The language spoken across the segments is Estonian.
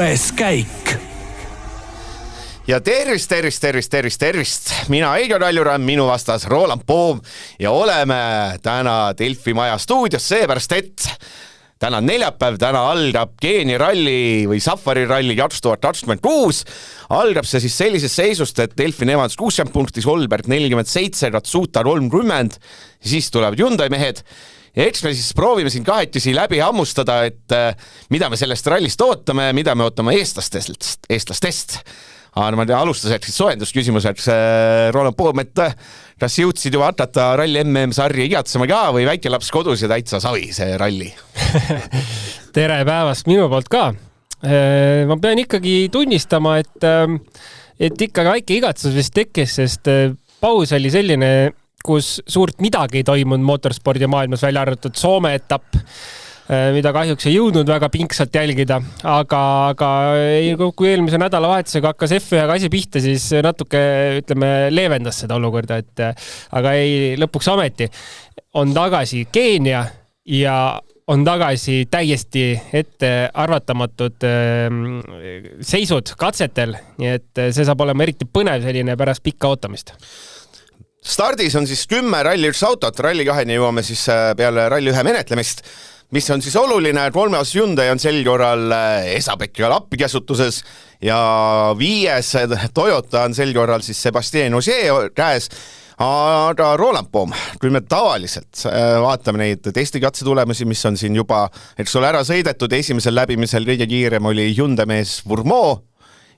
6. käik. Ja tervist. Mina Heido Taljuram, minu vastas Roland Poom ja oleme täna Delfi maja stuudios seepärast, et täna on neljapäev, täna algab Keenia ralli või Safari ralli 2026. Algab see siis sellises seisust, et Delfi Nevans 60 punktis, Olbert 47, Ratsuta 30, siis tulevad Hyundai mehed. Ja eks me siis proovime siin kahekesi läbi hammustada, et mida me sellest rallist ootame, mida me ootame eestlastest. Ma alustuseks soendusküsimuseks Roland Poom, et kas jõudsid ju vaatata ralli MM-sarja igatsema ka või väike laps kodus ja täitsa savi see ralli? Tere päevast minu poolt ka. Ma pean ikkagi tunnistama, et ikka väike igatsus vist tekkis, sest paus oli selline, kus suurt midagi ei toimunud motorspordi maailmas, välja arvatud Soome etapp, mida kahjuks ei jõudnud väga pingsalt jälgida, aga kui eelmise nädalavahetusega hakkas F1-ga asi pihta, siis natuke, leevendas seda olukorda, aga lõpuks ameti on tagasi Keenia ja on tagasi täiesti ette arvatamatud seisud katsetel, nii et see saab olema eriti põnev selline pärast pikka ootamist. Stardis on siis 10 ralli 1 autot, ralli 2-ni jõuame siis peale ralli 1 menetlemist. Mis on siis oluline, 3. Hyundai on sel korral Esabek ja Lappi käsutuses ja 5. Toyota on sel korral siis Sebastien Ogier käes, aga Roland Poom, kui me tavaliselt vaatame neid testikatse tulemusi, mis on siin juba ära sõidetud, esimesel läbimisel kõige kiirem oli Hyundai mees Vurmo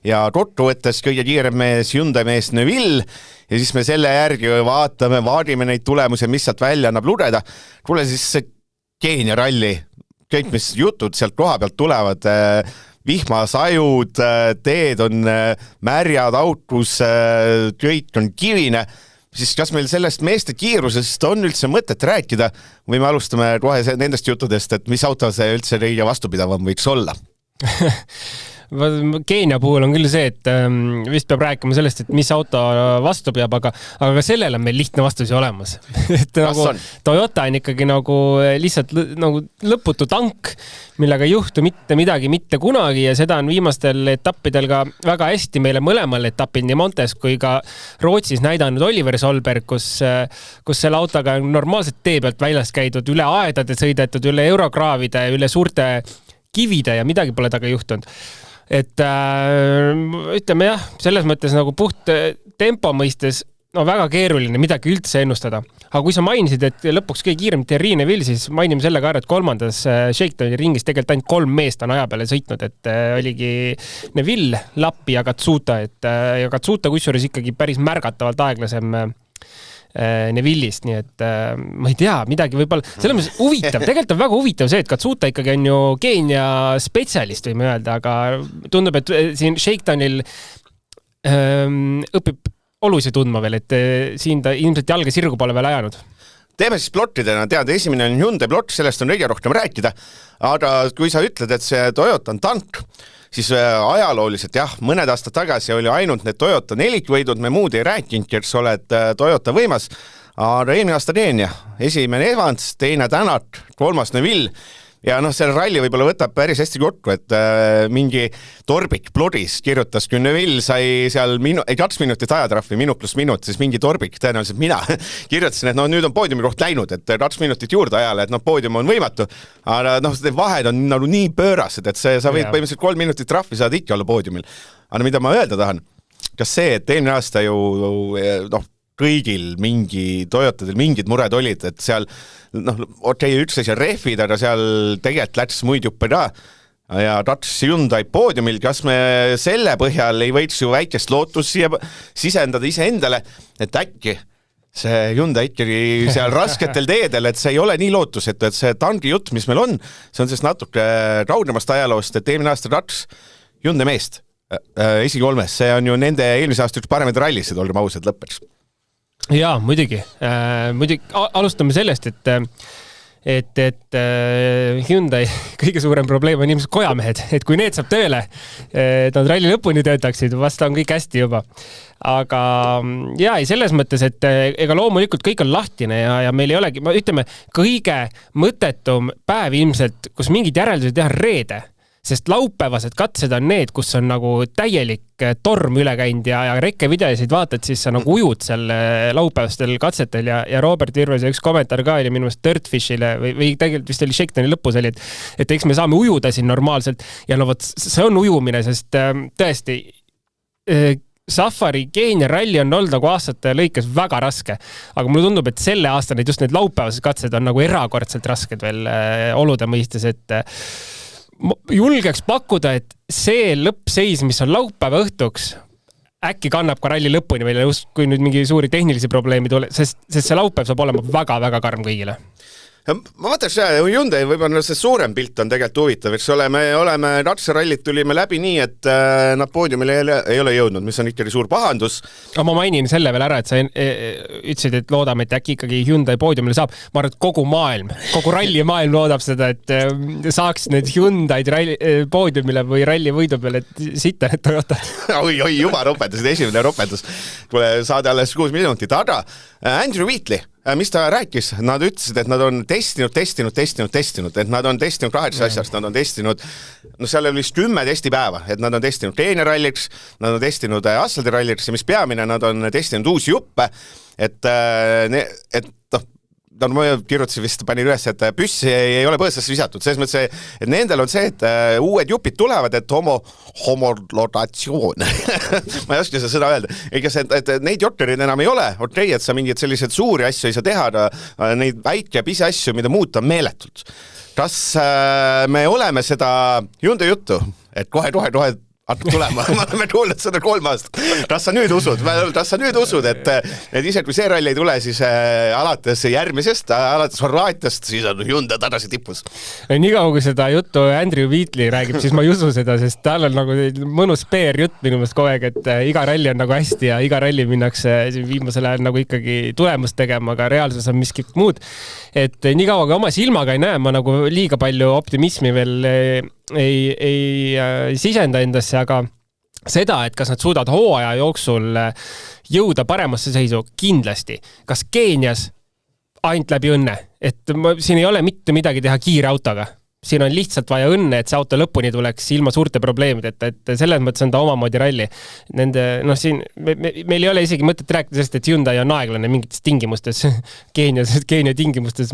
ja kokkuvõttes kõige kiirem mees Hyundai mees Neville ja siis me selle järgi vaadime neid tulemusi, mis sealt välja annab lugeda. Tule siis Keenia ralli, kõik mis jutud sealt koha pealt tulevad, vihmasajud, teed on märjad, aukus, kõik on kivine, siis kas meil sellest meeste kiirusest on üldse mõtet rääkida või me alustame kohe nendest juttudest, et mis auto see üldse kõige vastupidavam võiks olla? Keenia puhul on küll see, et vist peab rääkima sellest, et mis auto vastu peab, aga ka sellele on meil lihtne vastus ju olemas. Nagu Toyota on ikkagi nagu lihtsalt nagu lõputu tank, millega ei juhtu mitte midagi mitte kunagi ja seda on viimastel etappidel ka väga hästi meile mõlemal etapil nii Montes kui ka Rootsis näidanud Oliver Solberg, kus selle autoga on normaalselt tee pealt väljast käidud, üle aedade sõidetud, üle eurokraavide, üle suurte kivide ja midagi pole taga juhtunud. Et ütleme jah, selles mõttes nagu puht tempo mõistes väga keeruline midagi üldse ennustada. Aga kui sa mainisid, et lõpuks kõige kiirem Thierry Neville, siis mainime selle ka, et 3. Shakedowni ringis tegelikult ainult 3 meest on aja peale sõitnud, et oligi Neville, Lappi ja Katsuta, ja Katsuta kusjuures ikkagi päris märgatavalt aeglasem Nevillist, nii et ma ei tea, midagi võib-olla, selles mõttes huvitav, tegelikult on väga huvitav see, et Katsuta ikkagi on ju Keenia spetsialist, võime öelda, aga tundub, et siin Shakedownil õpib olusi tundma veel, et siin ta ilmselt jalga sirgu pole veel ajanud. Teeme siis plottidena, esimene on Hyundai plott, sellest on kõige rohkem rääkida, aga kui sa ütled, et see Toyota on tank, siis ajalooliselt jah, mõned aastad tagasi oli ainult need Toyota nelikvõidud, me muud ei rääkinud, kes oled Toyota võimas, aga eelmine aasta Keenia, esimene Evans, teine Tänak, 3. Neville ja selle ralli võib-olla võtab päris hästi kokku, et mingi Torbik blogis kirjutas, kui Neville sai seal 2 minutit ajatrahvi, minut pluss minut, siis mingi Torbik, tõenäoliselt mina, kirjutasin, et nüüd on poodiumi koht läinud, et 2 minutit juurde ajale, et poodium on võimatu, aga vahed on nagu nii pöörased, et sa võid põhimõtteliselt 3 minutit trahvi saada ikka olla poodiumil. Aga mida ma öelda tahan, kas see, et eelmine aasta ju kõigil Toyotadel mingid mured olid, et seal üks asi rehvid, aga seal tegelikult läks muid juppe ka ja 2 Hyundai poodiumil, kas me selle põhjal ei võiks ju väikest lootust siia sisendada iseendale, et äkki see Hyundai ikkagi seal rasketel teedel, et see ei ole nii lootusetu, et see tangi jutt, mis meil on, see on siis natuke kaugemast ajaloost, et eelmine aasta 2 Hyundai meest esikolmes, see on ju nende eelmise aasta üks paremaid rallisid, olgem ausad lõppeks. Jaa, muidugi. Alustame sellest, et Hyundai kõige suurem probleem on ilmselt kojamehed, et kui need saab tööle, et nad ralli lõpuni töötaksid, vasta on kõik hästi juba. Aga jaa, selles mõttes, et ega loomulikult kõik on lahtine ja meil ei olegi, ütleme, kõige mõttetum päev ilmselt, kus mingid järeldused teha reede, sest laupäevased katsed on need, kus on nagu täielik torm üle käinud ja rekkevideosid vaatad, siis sa nagu ujud seal laupäevastel katsetel ja Robert Virvese üks kommentaar ka oli minu meelest Dirtfishile või tegelikult vist oli Shakedowni lõpus oli, et eks me saame ujuda siin normaalselt ja no vot, see on ujumine, sest tõesti Safari Keenia ralli on olnud nagu aastate lõikes väga raske, aga mulle tundub, et selle aasta just need laupäevased katsed on nagu erakordselt rasked veel olude mõistes, et julgeks pakkuda, et see lõppseis, mis on laupäeva õhtuks, äkki kannab ka ralli lõpuni veel, kui nüüd mingi suuri tehnilisi probleemi tule, sest see laupäev saab olema väga-väga karm kõigile. Ma mõtleks, Hyundai võib-olla see suurem pilt on tegelikult huvitav, eks ole, me oleme ratsarallit tulime läbi nii, et nad poodiumile ei ole jõudnud, mis on ikkagi suur pahandus. Ma mainin selle veel ära, et sa ütlesid, et loodame, et äkki ikkagi Hyundai poodiumile saab. Ma arvan, et kogu ralli maailm loodab seda, et saaks need Hyundaid poodiumile või ralli võidu peale, et sitta need Toyotad. Oi, juba ropendasid, esimene ropendus. Kule saade alles 6 minutit, aga Andrew Wheatley, mis ta rääkis? Nad ütlesid, et nad on testinud, et nad on testinud 8 asjast, nad on testinud, seal oli vist 10 testipäeva, et nad on testinud treeneralliks, nad on testinud asfaldiralliks ja mis peamine, nad on testinud uusi juppe, et ma kirjutasin vist, panin üles, et püssi ei ole põõsasse visatud, selles mõttes, et nendel on see, et uued jupid tulevad, et homologatsioon ma ei oska seda öelda, et neid jotterid enam ei ole, et sa mingid sellised suuri asju ei saa teha, neid väike ja pisi asju, mida muuta on meeletult. Kas me oleme seda Hyundai juttu, et kohe hakkab tulema, me oleme kuulnud seda 3 aastat. Kas sa nüüd usud, et ise kui see ralli ei tule, siis alates järgmisest, alates Horvaatiast, siis on Hyundai tagasi tipus. Nii kaua, kui seda juttu Andrew Wheatley räägib, siis ma ei usu seda, sest tal on nagu mõnus PR-jutt minu meelest kogu aeg, et iga ralli on nagu hästi ja iga ralli minnakse viimasel ajal nagu ikkagi tulemust tegema, aga reaalsus on miski muud. Et nii kaua, kui oma silmaga ei näe, ma nagu liiga palju optimismi veel ei sisenda endasse, aga seda, et kas nad suudavad hooaja jooksul jõuda paremasse seisu, kindlasti. Kas Keenias ainult läbi õnne, et siin ei ole mitte midagi teha kiire autoga. Siin on lihtsalt vaja õnne, et see auto lõpuni tuleks ilma suurte probleemideta, et selles mõttes on ta omamoodi ralli. Siin, meil ei ole isegi mõtet rääkida sellest, et Hyundai on aeglane mingites tingimustes. Keenia tingimustes,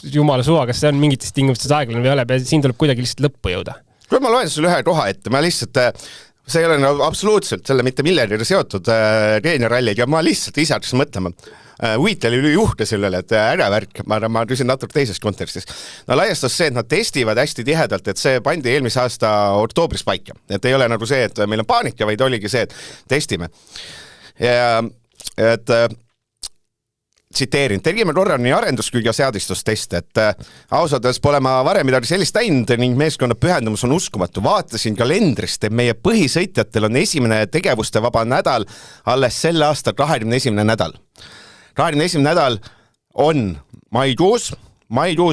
jumala suva, kas see on mingites tingimustes aeglane või ei ole, siin tuleb kuidagi lihtsalt lõppu jõuda. Kui ma loen sulle ühe koha ette, ma lihtsalt, see ei ole absoluutselt selle mitte millegagi seotud Keenia ralliga, ma lihtsalt ise hakkasin mõtlema. Wheatley oli juhte sellele, et äravärk, ma küsin natuke teises kontekstis. No laiastas see, et nad testivad hästi tihedalt, et see pandi eelmise aasta oktoobris paika. Et ei ole nagu see, et meil on paanika, vaid oligi see, et testime. Ja, et tsiteerin, tegime korra nii arendus- ja seadistustest, et ausades pole ma varem midagi sellist näinud ning meeskonna pühendumus on uskumatu. Vaatasin kalendrist, et meie põhisõitjatel on esimene tegevuste vaba nädal alles selle aasta 21. nädal. 21. nädal on maikuus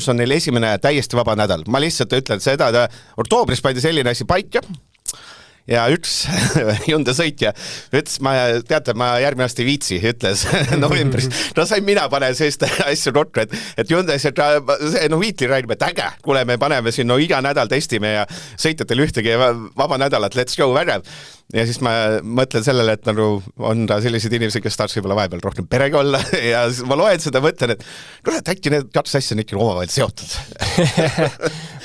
on neil esimene täiesti vaba nädal. Ma lihtsalt ütlen seda, et oktoobris pandi selline asi paika ja üks Hyundai sõitja ütles, ma järgmine aasta ei viitsi, ütles novembris. No sain mina pane sellist asju kokku, et Hyundai see Wheatley räägib, et äge, kuule, me paneme siin iga nädal testime ja sõitjatel ühtegi vaba nädalat, let's go, vägev. Ja siis ma mõtlen sellele, et nagu on ta sellised inimesed, kes tahaks võib-olla vahepeal rohkem perega olla ja siis ma loen seda, mõtlen, et kuule, et äkki need 2 asja on ikka omavahel seotud.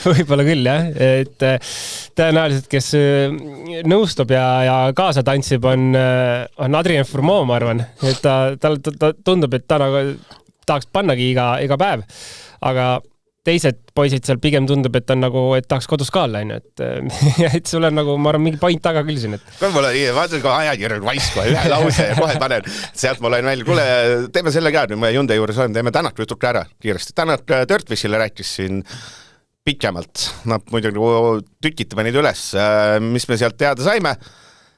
Võib-olla küll, jah. Et tõenäoliselt, kes nõustub ja kaasa tantsib, on Adrien Fourmont, ma arvan. Et ta tundub, et ta nagu tahaks pannagi iga päev, aga teised poisid seal pigem tundub, et on nagu, et tahaks kodus ka olla, et sul on nagu, ma arvan, mingi point taga küll siin. Kui mul on, vaatan ka ajakirjad vaiskua, ühe lause ja kohe panen, sealt ma olen välja, kuule, teeme selle ka, nüüd ma Hyundai juures olen, teeme Tänak jutuke ära kiiresti. Tänak Dirtfishile rääkis siin pikemalt, muidugi tükitame neid üles, mis me sealt teada saime.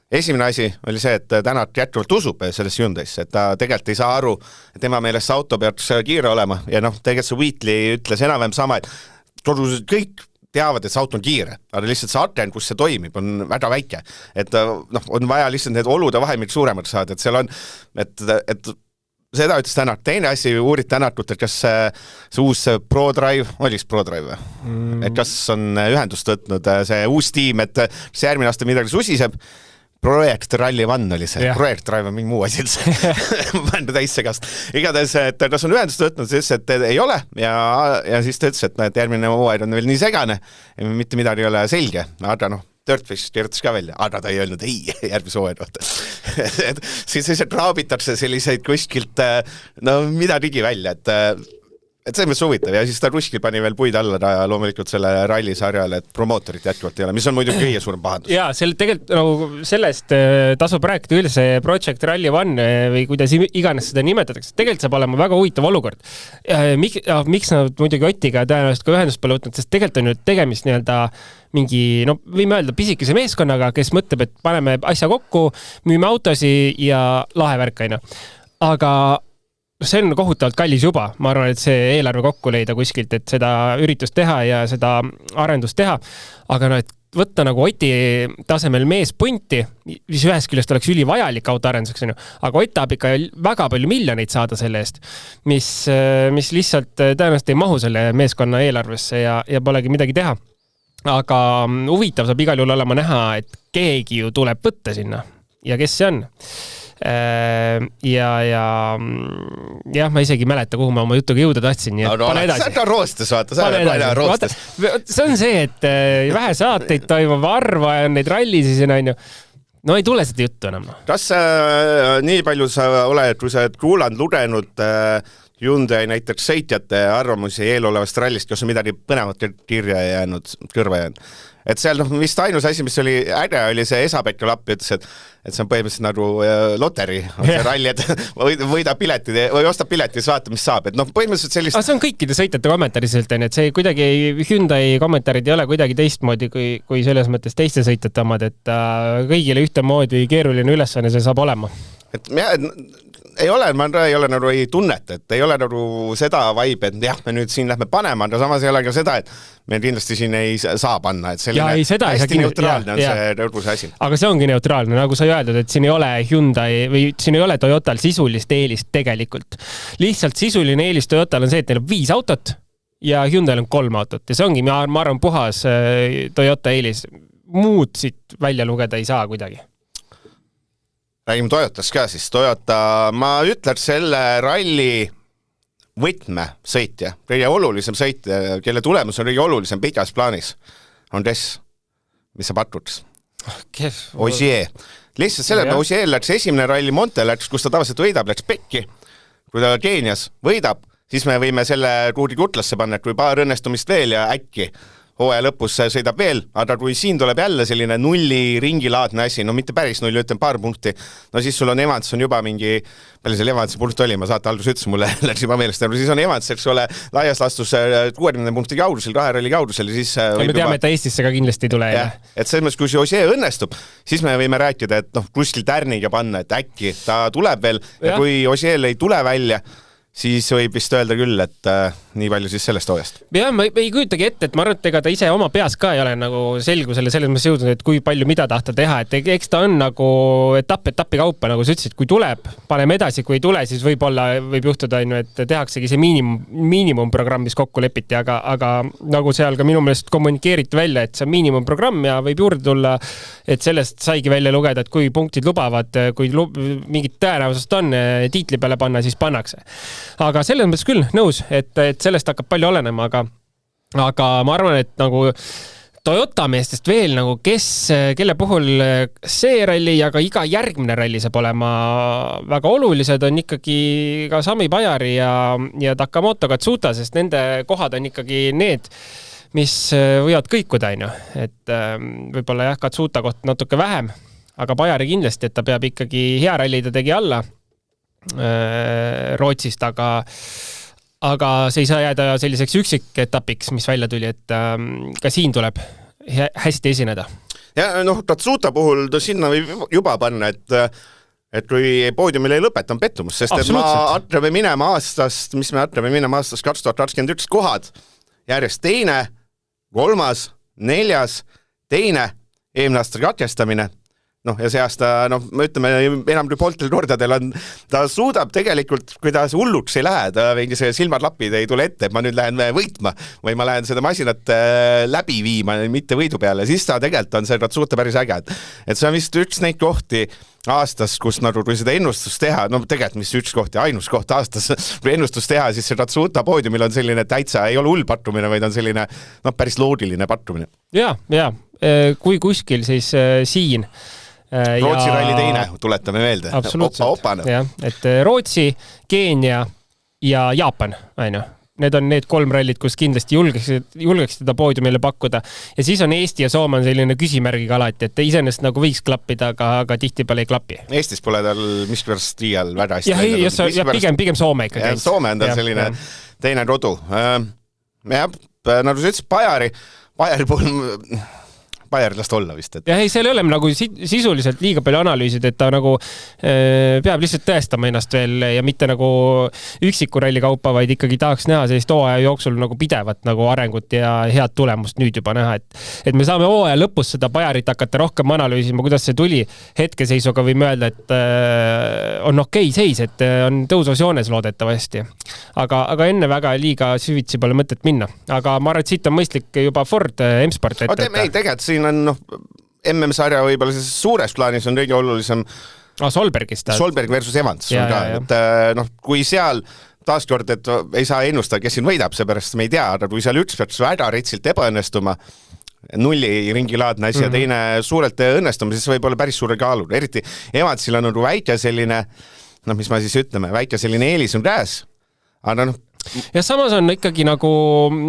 Esimene asi oli see, et Tänak jätkuvalt usub selles Hyundaisse, et ta tegelikult ei saa aru, et tema meelest see auto peaks kiire olema ja tegelikult see Wheatley ütles enam-vähem sama, et kõik teavad, et see auto on kiire, aga lihtsalt see aken, kus see toimib, on väga väike, et on vaja lihtsalt need olude vahemik suuremaks saada, et seal on, et seda ütles Tänak. Teine asi, uurid Tänakut, et kas see uus ProDrive, oli ProDrive või? Et kas on ühendust võtnud see uus tiim, et see järgmine aasta midagi susiseb. Projekt Rally One oli see, Projekt Drive on mingi muu asi üldse. Panen täis segast. Igatahes, et kas on ühendust võtnud, siis et ei ole ja siis ta ütles, et järgmine hooaeg on veel nii segane, mitte midagi ei ole selge, aga Dirtfish kirjutas ka välja, aga ta ei öelnud ei järgmise hooaeg kohta. Siis lihtsalt raabitakse selliseid kuskilt midagi välja, et see on mõttes huvitav ja siis ta kuskil pani veel puid alla ja loomulikult selle rallisarjale, et promootorit jätkuvalt ei ole, mis on muidugi kõige suurem pahandus. Jaa, tegelikult sellest tasub rääkida üle see Project Rally One või kuidas iganes seda nimetatakse. Tegelikult saab olema väga huvitav olukord. Miks nad muidugi Ottiga tõenäoliselt ka ühendust pole võtnud, sest tegelikult on nüüd tegemist mingi, võime öelda pisikese meeskonnaga, kes mõtleb, et paneme asja kokku, müüme autosi ja lahe värk, aga see on kohutavalt kallis juba. Ma arvan, et see eelarve kokku leida kuskilt, et seda üritust teha ja seda arendust teha. Aga et võtta nagu Oti tasemel meespunti, mis ühest küljest oleks ülivajalik autoarenduseks, aga Ott tahab ikka väga palju miljoneid saada selle eest, mis lihtsalt tõenäoliselt ei mahu selle meeskonna eelarvesse ja polegi midagi teha. Aga huvitav saab igal juhul olema näha, et keegi ju tuleb võtta sinna. Ja kes see on? Ja ma isegi mäleta, kuhu ma oma jutuga jõuda tahtsin. Pane edasi. See on roostes, vaata. See on see, et vähe saateid toimub, arva on neid rallisid ja no ei tule seda juttu enam. Kas nii palju sa oled, kui sa oled kuulanud, lugenud Hyundai näiteks sõitjate arvamusi eelolevast rallist, kas on midagi põnevat kirja jäänud, kõrva jäänud? Et seal vist ainus asi, mis oli äge, oli see Esa-Pekka Lapp, ütles, et see on põhimõtteliselt nagu loteri, see ralli, et võida pileti või ostab pileti ja vaata, mis saab. Et põhimõtteliselt sellist... see on kõikide sõitjate kommentariselt, et see kuidagi Hyundai kommentaarid ei ole kuidagi teistmoodi kui selles mõttes teiste sõitjate omad, et kõigile ühtemoodi keeruline ülesanne see saab olema. Et ei ole nagu ei tunnet, et ei ole nagu seda vibe, et jah, me nüüd siin lähme panema, aga samas ei ole ka seda, et me kindlasti siin ei saa panna, et selline hästi neutraalne on see rõõguse asi. Aga see ongi neutraalne, nagu sa öeldud, et siin ei ole Hyundai või siin ei ole Toyotal sisulist eelist tegelikult. Lihtsalt sisuline eelis Toyotal on see, et neil on 5 autot ja Hyundai on 3 autot ja see ongi, ma arvan, puhas Toyota eelis. Muud siit välja lugeda ei saa kuidagi. Räägime Toyotast ka siis. Toyota, ma ütleks selle ralli võtme sõitja, kõige olulisem sõitja, kelle tulemus on kõige olulisem pikas plaanis, on Tess, mis sa pakuks? Ogier. Lihtsalt selle, et Ogier läks esimene ralli Monte läks, kus ta tavaliselt võidab, läks pekki. Kui ta Keenias võidab, siis me võime selle kuudi kutlasse panna, et kui paar õnnestumist veel ja äkki hooaja lõpus sõidab veel, aga kui siin tuleb jälle selline nulli ringilaadne asi, mitte päris nulli, ütlen paar punkti, no siis sul on Evans on juba mingi, palju seal Evansi punkt oli, ma saate alguses ütles, mulle läks juba meelest, siis on Evans, eks ole, laias lastus 60 punkti kaudusel, 2 ralli kaudusel, siis me teame, et ta Eestisse ka kindlasti ei tule. Et selles mõttes, kui see Ogier õnnestub, siis me võime rääkida, et kuskil tärniga panna, et äkki ta tuleb veel ja kui Ogier ei tule välja, siis võib vist öelda küll, et nii palju siis sellest hooajast. Ja ma ei kujutagi ette, et ma arvan, et ega ta ise oma peas ka ei ole nagu selgusele selles mõttes jõudnud, et kui palju mida tahta teha, et eks ta on nagu etappi kaupa, nagu sa ütlesid, kui tuleb, paneme edasi, kui ei tule, siis võib juhtuda, et tehaksegi see miinimumprogramm, mis kokku lepiti, aga nagu seal ka minu meelest kommunikeeriti välja, et see on miinimumprogramm ja võib juurde tulla, et sellest saigi välja lugeda, et kui punktid lubavad, kui mingit tõenäosust on tiitli peale panna, siis pannakse. Aga selles mõttes küll nõus, et sellest hakkab palju olenema, aga ma arvan, et nagu Toyota meestest veel nagu kelle puhul see ralli ja ka iga järgmine ralli saab olema väga olulised, on ikkagi ka Sami Bajari ja Takamoto Katsuta, sest nende kohad on ikkagi need, mis võivad kõikuda, et võib-olla jah, Katsuta koht natuke vähem, aga Bajari kindlasti, et ta peab ikkagi hea ralli ta tegi alla Rootsist, aga see ei saa jääda selliseks üksiketapiks, mis välja tuli, et ka siin tuleb hästi esineda. Ja Katsuta puhul sinna võib juba panna, et kui poodiumil ei lõpeta, on pettumus, sest et ma hakkame minema aastast 2021 kohad, järjest 2., 3., 4., 2., eelmine aasta katkestamine, noh, ja see aasta, noh, me ütleme, enam kui pooltel kordadel ta suudab tegelikult, kui ta hulluks ei lähe, ta mingi see silmadlapid ei tule ette, et ma nüüd lähen võitma või ma lähen seda masinat läbi viima, mitte võidu peale, siis ta tegelikult on see Ratsuta päris äge, et see on vist üks neid kohti aastas, kus nagu kui seda ennustust teha, no tegelikult mis üks koht ja ainus koht aastas, kui ennustus teha, siis see Ratsuta poodiumil on selline täitsa, ei ole hull pattumine, vaid on selline, noh, päris loogiline pattumine. Ja, kui kuskil, siis siin. Rootsi ralli teine, tuletame meelde. Absoluutselt, jah, et Rootsi, Keenia ja Jaapan, ainu. Need on need 3 rallid, kus kindlasti julgeks teda poodiumile pakkuda. Ja siis on Eesti ja Soome on selline küsimärgiga alati, et iseenesest nagu võiks klappida, aga tihtipeale ei klapi. Eestis pole tal miskipärast liial väga hästi. Ja pigem Soome ikka käis. Soome on tal selline teine rodu. Nagu sa ütlesid, Bajari puhul Bayer last olla vist. Ja ei, seal ei ole nagu sisuliselt liiga palju analüüsid, et ta nagu peab lihtsalt tõestama ennast veel ja mitte nagu üksiku ralli kaupa, vaid ikkagi tahaks näha sellist hooaja jooksul nagu pidevat nagu arengut ja head tulemust nüüd juba näha, et me saame hooaja lõpus seda Bayerit hakata rohkem analüüsima, kuidas see tuli hetkeseisuga võime öelda, et on okei seis, et on tõusvas joones loodetavasti. Aga enne väga liiga süvitsi pole mõtet minna. Aga ma arvan, et siit on mõistlik juba Ford M-Sport ette. Ei, tegelikult siin on, noh, MM-sarja võib-olla suures plaanis on kõige olulisem Solbergist. Solberg versus Evans. Et, noh, kui seal taaskord, et ei saa ennustada, kes siin võidab, seepärast me ei tea, aga kui seal üks peaks väga retsilt ebaõnnestuma, nulli ringilaadne asi ja teine suurelt õnnestuma, siis võib olla päris suure kaalu. Eriti Evansil on nagu väike selline, noh, mis ma siis ütleme, väike selline eelis on käes, aga noh, ja samas on ikkagi nagu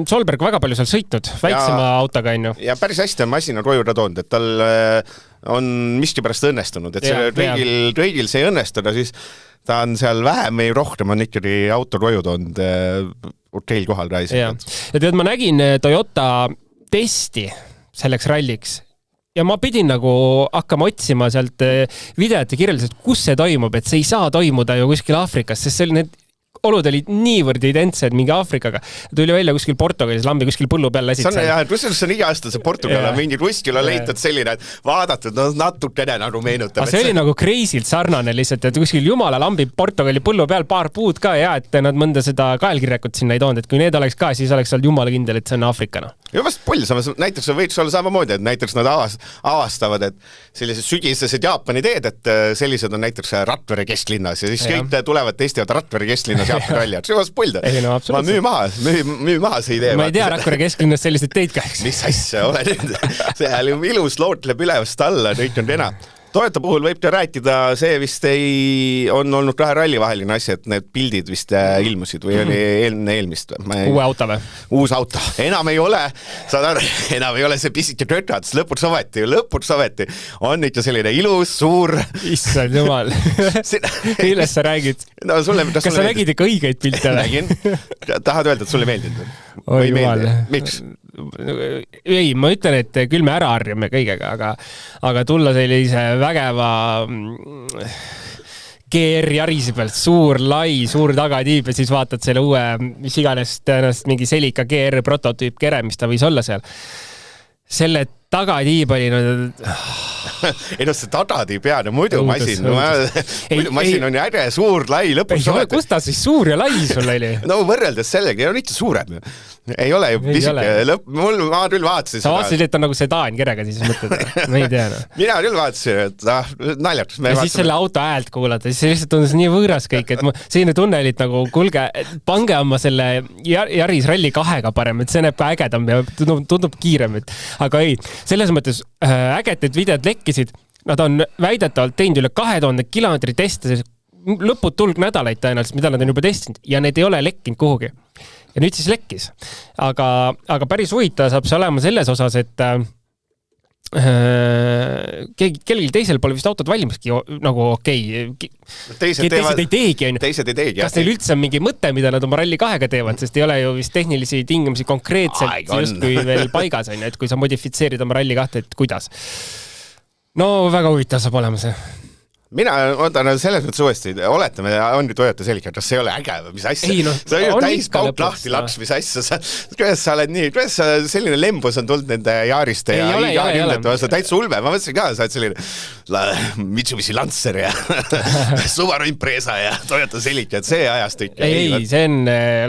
Solberg väga palju seal sõitnud, väiksema autoga on ju. Ja päris hästi on masina kojuda toonud, et tal on miski pärast õnnestunud, et see röigil see ei õnnestuda, siis ta on seal vähem või rohkem on ikkagi auto koju toonud hotel kohal raisinud. Ja tead, ma nägin Toyota testi selleks ralliks ja ma pidin nagu hakkama otsima sealt videot ja kirjeldas, et kus see toimub, et see ei saa toimuda ju kuskil Aafrikas, sest see oli need olud olid niivõrd identsed mingi Aafrikaga. Tuli välja kuskil Portugalis, lambi kuskil põllu peal läsid. See on iga aasta see Portugal on mingi kuskil on leitud selline, et vaadatud, no natukene nagu meenutab. See oli nagu crazy'lt sarnane lihtsalt, et kuskil jumala lambi Portugali põllu peal paar puud ka ja et nad mõnda seda kaelkirjakut sinna ei toonud, et kui need oleks ka, siis oleks olnud jumala kindel, et see on Aafrikana. Ja vast pull, näiteks võiks olla samamoodi, et näiteks nad avastavad, et sellised sügisesed Jaapani teed, et sellised on näiteks Ratvere kesklinnas ja siis kõik tulevad testivad Ratvere kesklinnas Jaapani ralli, see was pull. Ma müü maha see idee. Ma ei tea, Ratvere kesklinnas sellised teid käiks. Mis asja, ole nüüd. See ilus lootleb ülevast alla, kõik on kena. Toyota puhul võib te rääkida, see vist on olnud kahe ralli vaheline asi, et need pildid vist ilmusid või oli eelmist. Uue auto või? Uus auto. Enam ei ole see pisike töötajad, lõpuks ometi. On ikka selline ilus, suur. Issand jumal. Millest sa räägid? No, kas sa nägid ikka õigeid pilte? Nägin. Tahad öelda, et sulle meeldib? Oi jumal. Miks? Ei, ma ütlen, et küll me ära harjame kõigega, aga tulla sellise vägeva GR Yarisi pealt, suur lai, suur tagatiib ja siis vaatad selle uue, mis iganes tõenäoliselt mingi Celica GR prototüüp kere, mis ta võis olla seal. Selle tagatiib oli ei no see tagatiib pead ja muidu masin on ju äge, suur, lai, lõpuks kus ta siis suur ja lai sul oli? No võrreldes sellega on ikka suurem. Ei ole ju pisike. Ma küll vaatasin seda. Sa vaatasid, et on nagu sedaan kerega siis mõtled. Ma ei tea. Mina küll vaatasin, et naljakas. Ja siis selle auto häält kuulata, siis see lihtsalt tundus nii võõras kõik, et selline tunne olid nagu, kuulge, pange oma selle Yaris Rally 2-ga parem, et see näeb ka ägedam ja tundub kiirem. Aga ei, selles mõttes ägedad videod lekkisid, nad on väidetavalt teinud üle 2000 kilomeetri teste, lõput tulg nädalaid tõenäoliselt, mida nad on juba testinud ja need ei ole lekkinud kuhugi. Ja nüüd siis lekkis. Aga päris huvitav saab see olema selles osas, et kellelgi teisel pole vist autod valmiski nagu okei. Teised ei teegi. Kas neil üldse on mingi mõte, mida nad oma Rally 2-ga teevad, sest ei ole ju vist tehnilisi tingimusi konkreetselt just kui veel paigas on, et kui sa modifitseerid oma Rally 2, et kuidas? No väga huvitav saab olema see. mina ootan selles mõttes uuesti, oletame, on Toyota Celica, kas see ei ole äge või mis asja? Ei, see on ju täis pauk lahti laks, mis asja, kuidas sa oled nii, kuidas selline lembus on tulnud nende Yaariste ja i20 vastu, täitsa ulme, ma mõtlesin ka, sa oled selline Mitsubishi Lancer ja Subaru Impreza ja Toyota Celica, et see ajast ikka. Ei, see on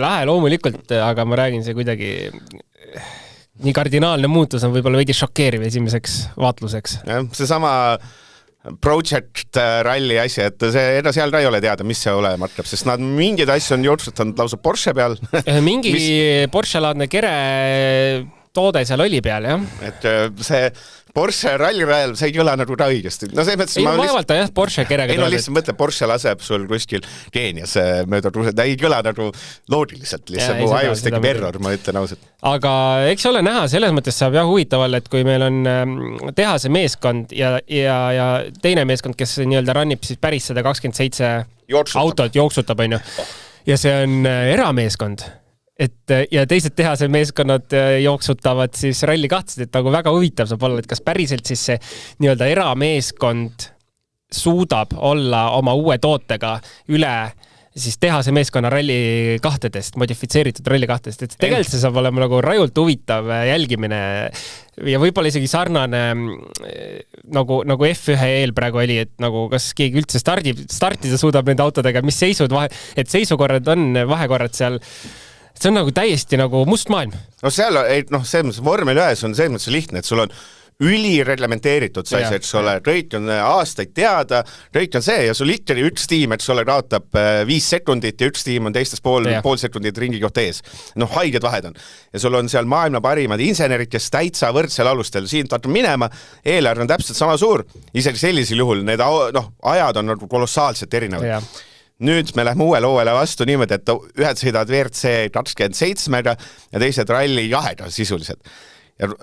lahe loomulikult, aga ma räägin, see kuidagi nii kardinaalne muutus on võib-olla veidi šokeeriv esimeseks vaatluseks. See sama Project Rally asi, et see seal ei ole teada, mis see olema hakkab, sest nad mingeid asju on jooksutanud lausa Porsche peal. Mingi Porsche-laadne kere toode seal oli peal, jah. Et see Porsche Rally rajal, see ei kõla nagu õigesti. No see mõttes, vaevalt jah, Porsche kerega. Ei no lihtsalt mõtle, Porsche laseb sul kuskil Keenias mööda truused, ei kõla nagu loodiliselt, lihtsalt mu ajus tekib error, ma ütlen ausalt. Aga eks ole näha, selles mõttes saab jah huvitaval, et kui meil on tehase meeskond ja teine meeskond, kes nii-öelda rannib siis päris 127 autot jooksutab, on ju. Ja see on erameeskond. Ja teised tehase meeskonnad jooksutavad siis ralli kahtsid, et nagu väga huvitav saab olla, et kas päriselt siis see nii-öelda erameeskond suudab olla oma uue tootega üle siis tehase meeskonna ralli kahtedest, modifitseeritud ralli kahtedest, et tegelikult see saab olema nagu rajult huvitav jälgimine ja võib-olla isegi sarnane nagu F1 eel praegu oli, et nagu kas keegi üldse startida suudab nende autodega, mis seisud, et seisukorrad on, vahekorrad seal. See on nagu täiesti nagu must maailm. No seal, see mõttes vormel 1 on see mõttes lihtne, et sul on ülireglementeeritud see asi, et sul reit on aastaid teada, reit on see ja sul ikkagi üks tiim, et sul kaotab 5 sekundit ja üks tiim on teistes pool sekundit ringi kohta ees. Haiged vahed on. Ja sul on seal maailma parimad insenerid, kes täitsa võrdsel alustel siin tahab minema, eelarve on täpselt sama suur, isegi sellisel juhul need ajad on nagu kolossaalselt erinevad. Nüüd me lähme uue loovele vastu niimoodi, et ühed sõidavad WRC 27-ga ja teised ralli 2-ga sisuliselt.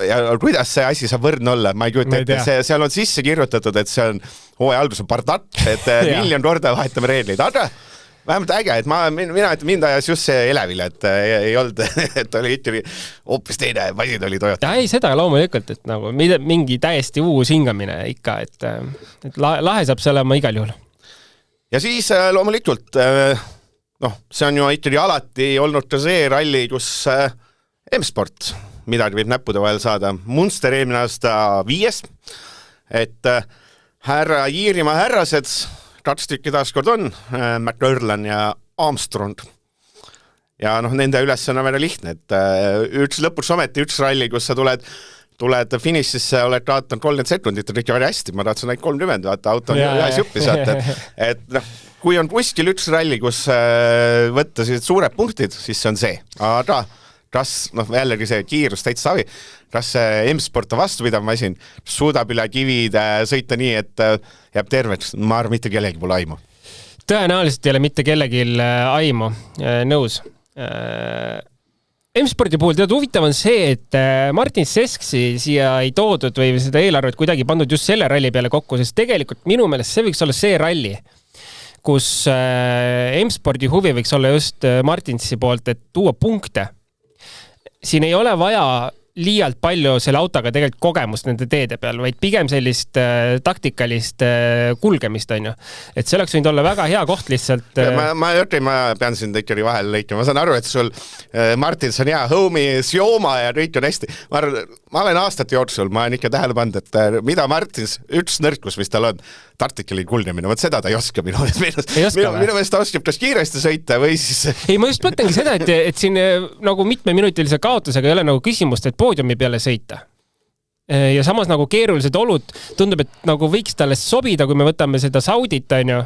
Ja kuidas see asi saab võrdne olla, ma ei kujuta ette, seal on sisse kirjutatud, et see on hooaja algus on pardat, et miljon korda vahetame reegleid, aga vähemalt äge, et mina mind ajas just see elevile, et ei olnud, et oli ikkagi hoopis teine masin oli Toyota. Ei, seda loomulikult, et nagu mingi täiesti uus hingamine ikka, et lahe saab see olema igal juhul. Ja siis loomulikult, see on ju ikkagi alati olnud ka see ralli, kus M-Sport midagi võib näppude vahel saada. Munster eelmine aasta 5, et härra Iirimaa härrased, 2 tükki taaskord on, McLaren ja Armstrong. Ja nende ülesanne on väga lihtne, et lõpuks ometi üks ralli, kus sa tuled finišisse, oled kaotanud 30 sekundit, on ikka väga hästi, ma tahtsin ainult 30, vaata, auto on ühes juppi saata, et kui on kuskil üks ralli, kus võtta suured punktid, siis see on see. Aga kas, jällegi see kiirus täitsa savi, kas see M-Sport on vastupidav masin, suudab üle kivide sõita nii, et jääb terveks, ma arvan, mitte kellegi pole aimu. Tõenäoliselt ei ole mitte kellegi aimu, nõus. M-Sporti puhul tead huvitav on see, et Martin Sesksi siia ei toodud või seda eelarvet kuidagi pandud just selle ralli peale kokku, sest tegelikult minu meelest see võiks olla see ralli, kus M-Spordi huvi võiks olla just Martinsi poolt, et tuua punkte. Siin ei ole vaja liialt palju selle autoga tegelikult kogemust nende teede peal, vaid pigem sellist taktikalist kulgemist on ju. Et see oleks võinud olla väga hea koht lihtsalt. Ma pean sind ikkagi vahel lõikama. Ma saan aru, et sul Martins on hea homie, Sioma ja kõik on hästi. Ma olen aastate jooksul, ma olen ikka tähele pannud, et mida Martins, üks nõrkus, mis tal on, taktikali kulgemine, võt seda ta ei oska minu meelest ta oskab kas kiiresti sõita või siis... Ei, ma just mõtlengi seda, et siin nagu mitmeminutilise kaotusega ei ole nagu küsimust, et poodiumi peale sõita. Ja samas nagu keerulised olud tundub, et nagu võiks talle sobida, kui me võtame seda Saudit, on ju.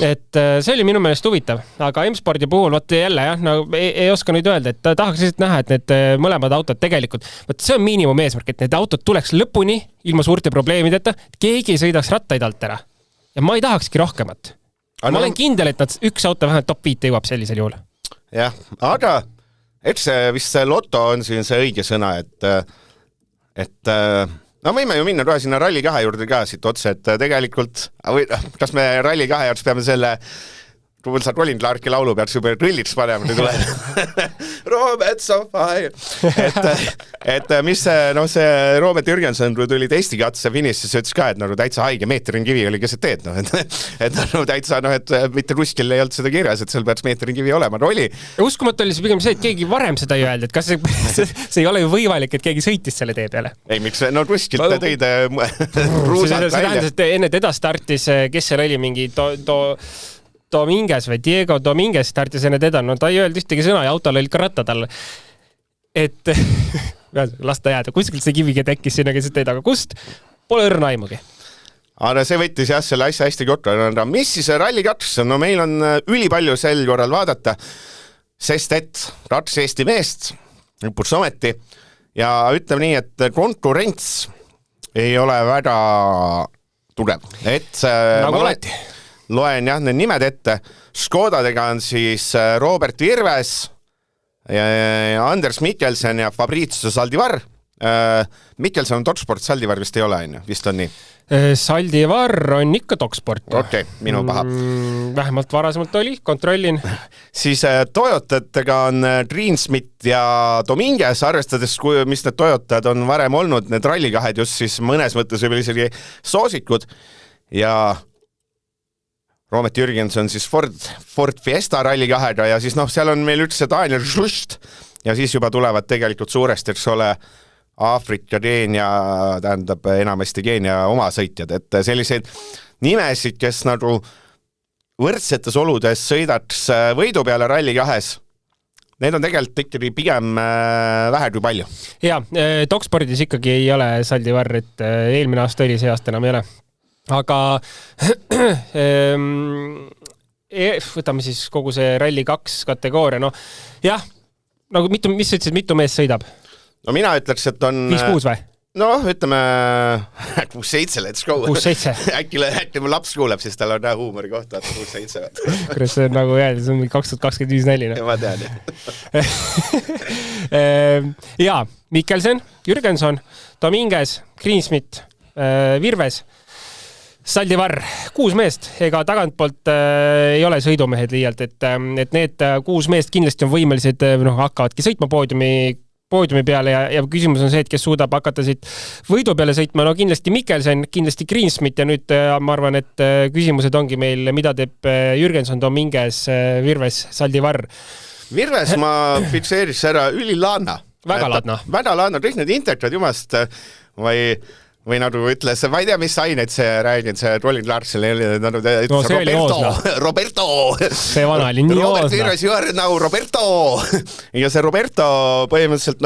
Et see oli minu meelest huvitav, aga M-Spordi puhul võtta jälle jah, nagu ei oska nüüd öelda, et tahaks lihtsalt näha, et need mõlemad autod tegelikult, see on miinimum eesmärk, et need autod tuleks lõpuni ilma suurte probleemideta, et keegi ei sõidaks rattaid alt ära. Ja ma ei tahakski rohkemat. Ma olen kindel, et üks auto vähemalt top 5 jõuab sellisel juhul. Jah, aga eks vist see Lotto on siin see õige sõna, et võime ju minna kohe sinna ralli 2 juurde ka siit otse, et tegelikult, kas me ralli 2 juurde peame selle kui sa Colin Clarki laulu pead super rõllits panema, nüüd tuleb Robert Sofai. Et mis see Robert Jürgenson tuli testikatse finish, siis ütles ka, et täitsa haige meetrin kivi oli keset teed, et täitsa, et mitte kuskil ei olnud seda kirjas, et seal peaks meetrin kivi olema, oli. Uskumatu oli see pigem see, et keegi varem seda ei öeldi, et kas see ei ole ju võimalik, et keegi sõitis selle tee peale. Ei, miks, kuskilt tõid ruusalt välja. See tähendas, et enne teda startis, kes seal oli mingi Dominguez või Diego Dominguez startis enne teda, ta ei öeldi ühtegi sõna ja autol olid ka rattad all. Et las ta jääda, kuskilt see kivige tekkis sinna keset teed, aga kust? Pole õrna aimugi. Aga see võttis jah selle asja hästi korda. Mis siis Rally 2? No meil on ülipalju sel korral vaadata, sest et rats Eesti meest lõpuks ometi ja ütleme nii, et konkurents ei ole väga tugev. Et nagu alati. Loen jah need nimed ette. Škodadega on siis Robert Virves, Anders Mikkelsen ja Fabrizio Saldivar. Mikkelsen on Toksport, Saldivar vist ei ole, vist on nii. Saldivar on ikka Toksport. Okei, minu paha. Vähemalt varasemalt oli, kontrollin. Siis Toyotatega on Greensmith ja Dominguez, arvestades, mis need Toyotad on varem olnud, need rallikahed just siis mõnes mõttes võib isegi soosikud ja Robert Jürgenson siis Ford Fiesta rallikahega ja siis seal on meil üldse Daniel Žust ja siis juba tulevad tegelikult suuresti, eks ole, Aafrika, Keenia, tähendab enamasti Keenia oma sõitjad, et selliseid nimesid, kes võrdsetes oludes sõidaks võidu peale rallikahes, need on tegelikult ikkagi pigem vähe kui palju. Ja, Tokspordis ikkagi ei ole Saldivar, et eelmine aasta oli, see aasta enam ei ole. Aga võtame siis kogu see Rally 2 kategooria, jah, mis ütlesid, mitu mees sõidab? No mina ütleks, et on 5-6 või? No, ütleme 6-7, let's go. 6-7. Äkki mu laps kuuleb, siis tal on huumori kohta, 6-7. Kuidas see on nagu jääd, see on 2025 näline. Ja ma tean. Ja, Mikkelsen, Jürgenson, Dominguez, Greensmith, Virves, Saldivar, 6 meest, ega tagantpoolt ei ole sõidumehed liialt, et need 6 meest kindlasti on võimelised, hakkavadki sõitma poodiumi peale ja küsimus on see, et kes suudab hakata siit võidu peale sõitma, kindlasti Mikkelsen, kindlasti Greensmith ja nüüd ma arvan, et küsimused ongi meil, mida teeb Jürgenson, Dominguez, Virves, Saldivar. Virves ma fikseeriks ära ülilaadna. Väga laadna, kõik need intervjuud jumast või nagu ütles, ma ei tea, mis aineid see räägid, see Colin Clarkson Roberto. See vana oli nii Robert Virves, Roberto. Ja see Roberto põhimõtteliselt,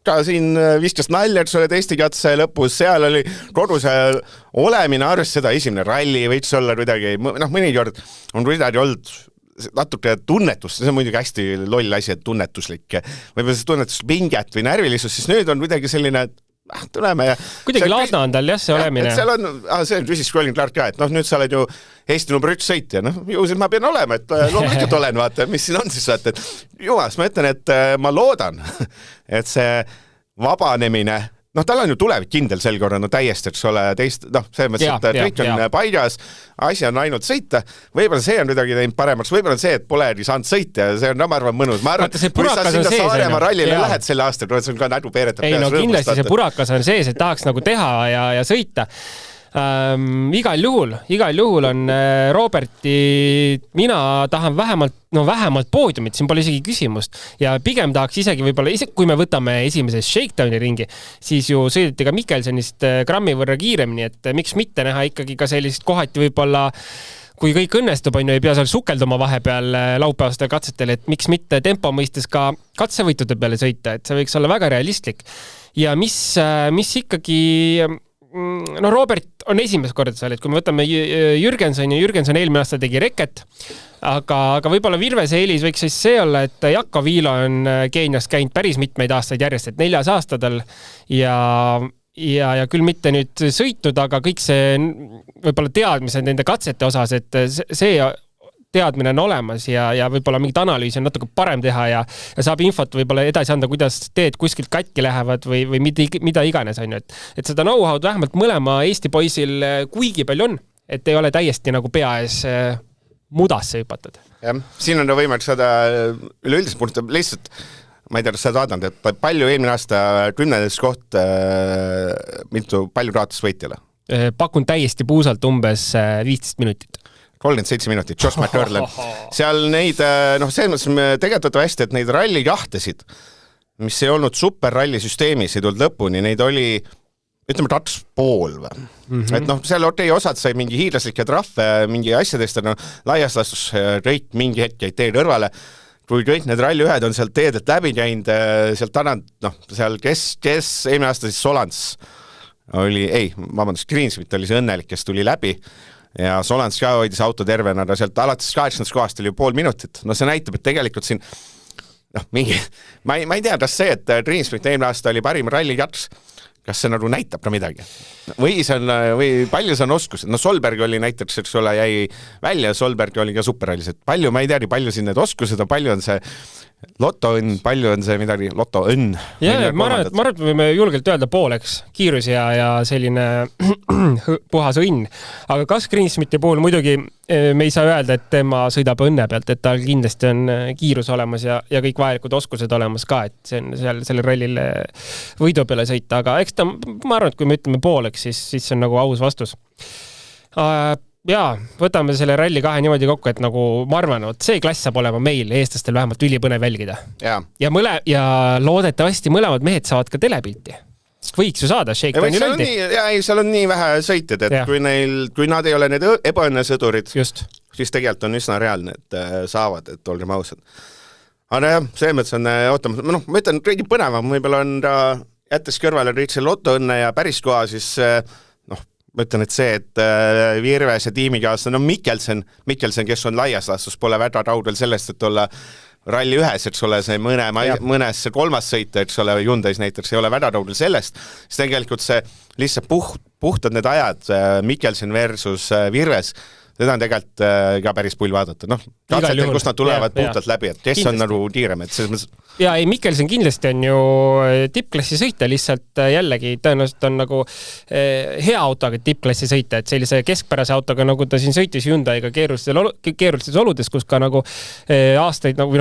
ka siin viskas nalja, et see oli testikatse lõpus, seal oli kogu see olemine, arvest seda esimene ralli võiks olla kuidagi, mõnikord on kuidagi olnud natuke tunnetust, see on muidugi hästi loll asi, et tunnetuslik, võib-olla see tunnetuslik pinget või närvilisus, siis nüüd on kuidagi selline tuleme ja kuidagi laadna on tal jah see olemine. Seal on, see küsis Colin Clark ka, et nüüd sa oled ju Eesti number 1 sõitja, ju siin ma pean olema, et loomulikult olen, vaata, mis siin on siis, vaata, et jumas, ma ütlen, et ma loodan, et see vabanemine, tal on ju tulevik kindel sel korra, täiesti, eks ole, selles mõttes, et kõik on paigas, asi on ainult sõita, võib-olla see on midagi teinud paremaks, võib-olla see, et pole saanud sõita ja see on, ma arvan, mõnus. Ma arvan, kui sa sinna Saaremaa rallile lähed selle aasta, see on ka nädu peeretab. Ei, kindlasti see purakas on sees, et tahaks nagu teha ja sõita. Igal juhul on Roberti, mina tahan vähemalt poodiumit, siin pole isegi küsimust ja pigem tahaks isegi võib-olla, kui me võtame esimeses shakedowni ringi, siis ju sõideti ka Mikkelsenist grammi võrra kiiremini, et miks mitte näha ikkagi ka sellist kohati võib-olla kui kõik õnnestub, ei pea seal sukelduma vahepeal laupäevastel katsetel, et miks mitte tempo mõistes ka katsevõitude peale sõita, et see võiks olla väga realistlik ja mis ikkagi Robert on esimest korda seal, et kui me võtame Jürgenson eelmine aasta tegi reket, aga võib-olla Virvese eelis võiks siis see olla, et Jakko Viilo on Keenias käinud päris mitmeid aastaid järjest, et 4. aasta tal ja küll mitte nüüd sõitnud, aga kõik see võib-olla teadmised nende katsete osas, et see teadmine on olemas ja võib-olla mingit analüüsi on natuke parem teha ja saab infot võib-olla edasi anda, kuidas teed kuskilt katki lähevad või mida iganes on ju, et seda know-how'd vähemalt mõlema Eesti poisil kuigi palju on, et ei ole täiesti nagu pea ees mudasse hüpatud. jah, siin on võimalik saada üleüldiselt punkt, lihtsalt ma ei tea, kas sa vaadanud, et palju eelmine aasta 10. koht, palju raadus võitjale? Pakun täiesti puusalt umbes 15 minutit. 37 minutit, Josh McCurlin. Seal neid, selles mõttes tegelikult hästi, et neid ralli jahtesid, mis ei olnud superrallisüsteemis, ei tulnud lõpuni, neid oli, ütleme, 2,5 või. Et seal osad sai mingi hiidlaslikke trahve, mingi asjadest, laias lastus reit mingi hetk jäid tee kõrvale, kui kõik need ralli ühed on sealt teedelt läbi käinud, sealt annad, seal kes eelmine aasta siis Solans oli, Greensmith oli see õnnelik, kes tuli läbi, ja Solans ka hoidis auto tervena, sealt alates 8. kohast oli 5 minutit. See näitab, et tegelikult siin mingi, ma ei tea, kas see, et Greensmith eelmine aasta oli parim ralli jats, kas see näitab ka midagi? Või palju see on oskus? Solberg oli näiteks, eks ole, jäi välja, Solberg oli ka superrallis, et palju, ma ei tea, palju siin need oskused on, palju on see lotoõnn, palju on see midagi, lotoõnn. Ja, ma arvan, et võime julgelt öelda pooleks kiirus ja selline puhas õnn. Aga kas Greensmithi puhul muidugi me ei saa öelda, et tema sõidab õnne pealt, et tal kindlasti on kiirus olemas ja kõik vajalikud oskused olemas ka, et see on seal selle rallile võidu peale sõita, aga eks ta, ma arvan, et kui me ütleme pooleks, siis see on nagu aus vastus. Jaa, võtame selle ralli 2 niimoodi kokku, et nagu ma arvan, et see klass saab olema meil, eestlastel vähemalt ülipõnev jälgida. Ja loodetavasti mõlemad mehed saavad ka telepilti. Võiks ju saada, Shakedowni löldi. Seal on nii vähe sõitjad, et kui nad ei ole need ebaõnnesõdurid, siis tegelikult on üsna reaalne, et saavad, et olgem ausad. Aga jah, see mõttes on ootama, ma ütlen, reidi põnevam, võib-olla on ta jättes kõrvale Richard Lotto-õnne ja päris koha, siis ma ütlen, et see, et Virves ja tiimikaaslased, Mikkelsen, kes on laias lastus, pole väga raudel sellest, et olla ralli ühes, eks ole, see mõnes kolmas sõita, eks ole, Hyundais näiteks ei ole väga raudel sellest, siis tegelikult see lihtsalt puhtad need ajad, Mikkelsen versus Virves, seda on tegelikult ka päris pull vaadata. Katsetel, kus nad tulevad puhtalt läbi, et kes on nagu kiirem, et selles mõttes... Ja Mikkelsen kindlasti on ju tippklassi sõita, lihtsalt jällegi tõenäoliselt on nagu hea autoga tippklassi sõita, et sellise keskpärase autoga, nagu ta siin sõitis Hyundai'ga keerulistes oludes, kus ka nagu aastaid nagu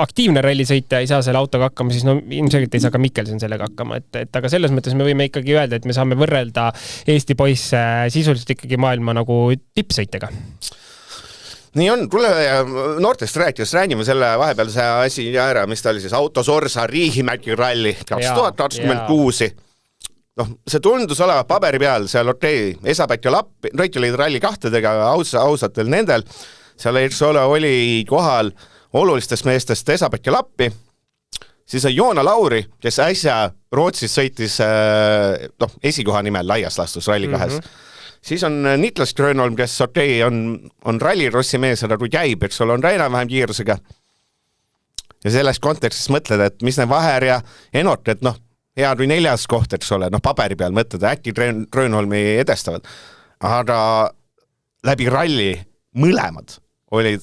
aktiivne ralli sõita ei saa selle autoga hakkama, siis ilmselgelt ei saa ka Mikkelsen sellega hakkama, et aga selles mõttes me võime ikkagi öelda, et me saame võrrelda Eesti poisse sisuliselt ikkagi maailma nagu tippsõitega. Nii on, tule noortest räägime selle vahepealse asi ära, mis ta oli siis Autosorsa Riihimägi ralli 2026. See tundus oleva paberi peal, seal Esapät ja Lappi, Rõit oli ralli 2-dega ausatel nendel, seal oli kohal olulistest meestest Esapät ja Lappi, siis on Joona Lauri, kes äsja Rootsis sõitis esikoha nimel laias lastus ralli 2. Siis on Niklas Grönholm, kes on rallirossi mees, aga kui käib, eks ole, on Raina vähem kiirusega. Ja selles kontekstis mõtled, et mis need Vaher ja Enot, et hea kui 4. koht, eks ole, paberi peal mõtled, äkki Grönholmi edestavad. Aga läbi ralli mõlemad olid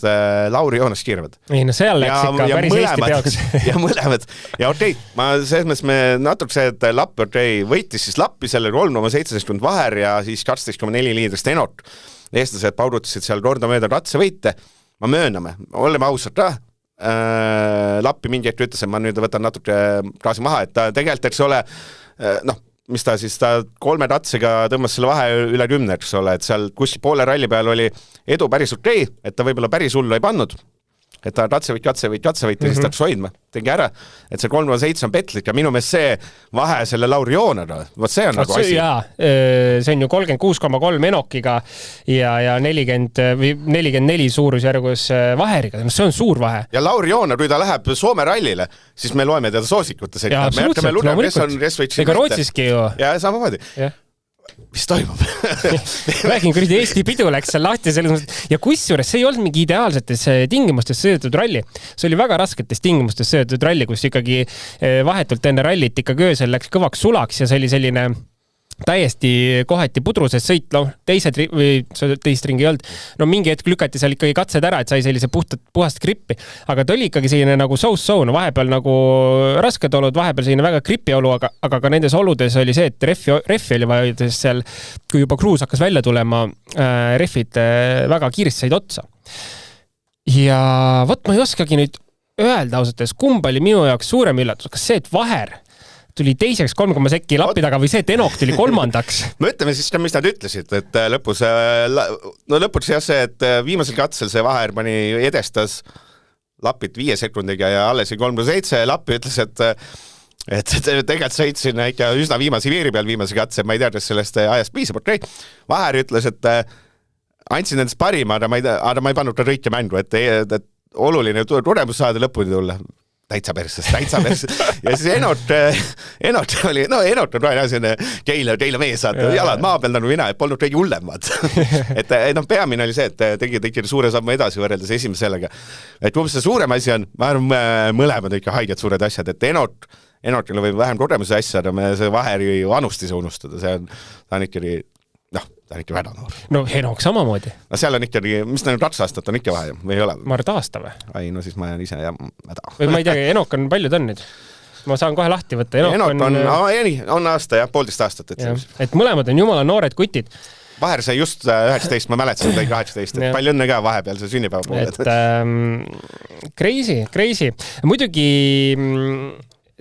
Lauri Joonas kiirvad. Ei, seal läks ikka päris Eesti peoks. Ja mõlemad. Ja ma selles mõttes me natuke see, et Lapp võitis siis Lappi selle 3,7 Vaher ja siis 12,4 liidrist Enot. Eestlased paudutasid seal kordamööda ratsevõite. Ma mööname, oleme ausad ka. Lappi mingi hetk ütles, et ma nüüd võtan natuke kraasi maha, et ta tegelikult, eks ole, mis ta 3 ratsega tõmbas selle vahe üle 10, eks ole, et seal kuskil poole ralli peal oli edu päris okei, et ta võib-olla päris hullu ei pannud, et ta katsevõit ja siis ta hoidma, tegi ära, et see 3,7 on petlik ja minu meelest see vahe selle Lauri Joonaga, see on nagu asi. See on ju 36,3 Enokiga ja 44 suurusjärgus Vaheriga, see on suur vahe. Ja Lauri Joona, kui ta läheb Soome rallile, siis me loeme teda soosikutes. Ja absoluutselt, ega Rootsiski ju. Ja samamoodi. Mis toimub? Räägin, kui Eesti pidu läks seal lahti selles mõttes. Ja kusjuures see ei olnud mingi ideaalsetes tingimustes sõidetud ralli. See oli väga rasketes tingimustes sõidetud ralli, kus ikkagi vahetult enne rallit ikkagi öösel läks kõvaks sulaks ja see oli selline täiesti kohati pudruses sõit, teist ringi ei olnud. Mingi hetk lükati seal ikkagi katsed ära, et sai sellise puhast grippi, aga ta oli ikkagi selline nagu so-so, vahepeal nagu rasked olud, vahepeal selline väga gripi olu, aga ka nendes oludes oli see, et reffi oli vaja seal, kui juba kruus hakkas välja tulema, refid väga kiiresti said otsa. ja võt ma ei oskagi nüüd öelda ausalt, kumb oli minu jaoks suurem üllatus, kas see, et Vaher tuli teiseks 3 sekki lappi taga või see, et Enok tuli 3. Me ütleme siis, mis nad ütlesid, et lõpuks jah see, et viimasel katsel see Vaher pani edestas lapid 5 sekundiga ja alles 3+7 lappi ütles, et tegelikult sõitsin ikka üsna viimase viiri peal viimase katse, ma ei tea, kas sellest ajast piisab, okei. Vaher ütles, et andsin endast parima, aga ma ei pannud ka kõike mängu, et oluline tulemus saada lõpuni tulla. Täitsa perses. Ja siis Enot oli, Enot on kohe selline keila mees saada, jalad maa peal nagu mina, et polnud kõige hullemad. Et peamine oli see, et tegid suure sammu edasi võrreldes esimese sellega. Et kumb see suurem asi on, ma arvan, mõlemad ikka haiged suured asjad, et Enotil võib vähem kogemuse asja, aga see Vaheri vanusti see unustada, ta on ikkagi ta on ikka väga noor. No Enok samamoodi. No seal on ikkagi, mis neil 2 aastat on ikka vahe, või ei ole? Ma arvan aasta või? Ai, no siis ma jään ise ja mäda. Või ma ei tea, Enok on palju tonnid. Ma saan kohe lahti võtta. Enok on aasta ja 1,5 aastat. Et mõlemad on jumala noored kutid. Vaher sai just 19, ma mäletasin, ta 18. Et palju õnne ka vahepeal see sünnipäeva poole. Crazy. Muidugi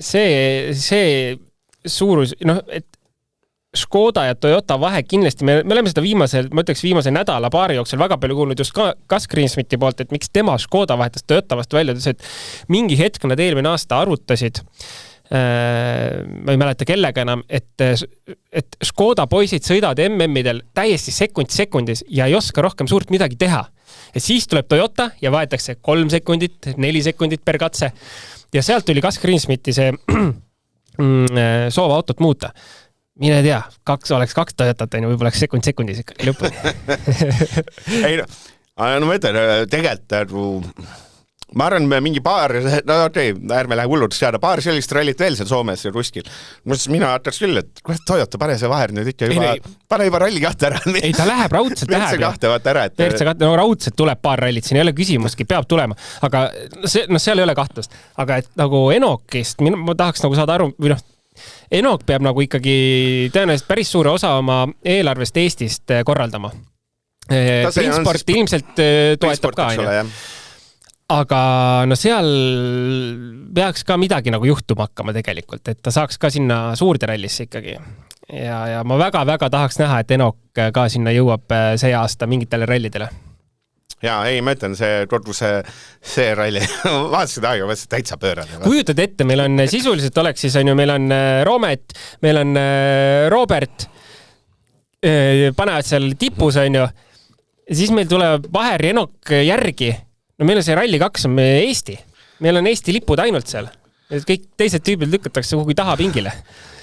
see suurus, et Škoda ja Toyota vahe kindlasti, me oleme seda viimase nädala paari jooksul väga palju kuulnud just Gus Greensmiti poolt, et miks tema Škoda vahetas Toyota vastu välja, et mingi hetk nad eelmine aasta arutasid, ma ei mäleta kellega enam, et Škoda poisid sõidavad MM-idel täiesti sekundis ja ei oska rohkem suurt midagi teha. Ja siis tuleb Toyota ja vaetakse 3 sekundit, 4 sekundit per katse ja sealt tuli Gus Greensmiti see soov autot muuta. Mine tea, oleks 2 Toyotat, võib-olla oleks sekundis ikka lõpuni. Ei no ma ütlen, tegelikult ma arvan, mingi paar, ärme lähe hullud seada, paar sellist rallit veel seal Soomes ja kuskil. Mina hakkaks küll, et Toyota, pane see Vaher nüüd ikka pane juba ralli 2 ära. Ei, ta läheb raudselt WRC2 vaata ära. Raudselt tuleb paar rallit, siin ei ole küsimuski, peab tulema. Aga seal ei ole kahtlust. Aga et nagu Enokist, ma tahaks nagu saada aru, või Enok peab nagu ikkagi tõenäoliselt päris suure osa oma eelarvest Eestist korraldama. Prinsport ilmselt toetab ka. Aga seal peaks ka midagi nagu juhtuma hakkama tegelikult, et ta saaks ka sinna suurde rallisse ikkagi. Ja ma väga-väga tahaks näha, et Enok ka sinna jõuab see aasta mingitele rallidele. Jaa, ei, ma ütlen, see ralli, vaatasid aega, vaatasid täitsa pöörane. Kujutad ette, meil on sisuliselt oleks siis, meil on Romet, meil on Robert, panevad seal tipus, ja siis meil tuleb Vaher ja Enok järgi. No meil on see ralli 2 on Eesti. Meil on Eesti lipud ainult seal. Kõik teised tüübid lükatakse kuhugi taha pingile.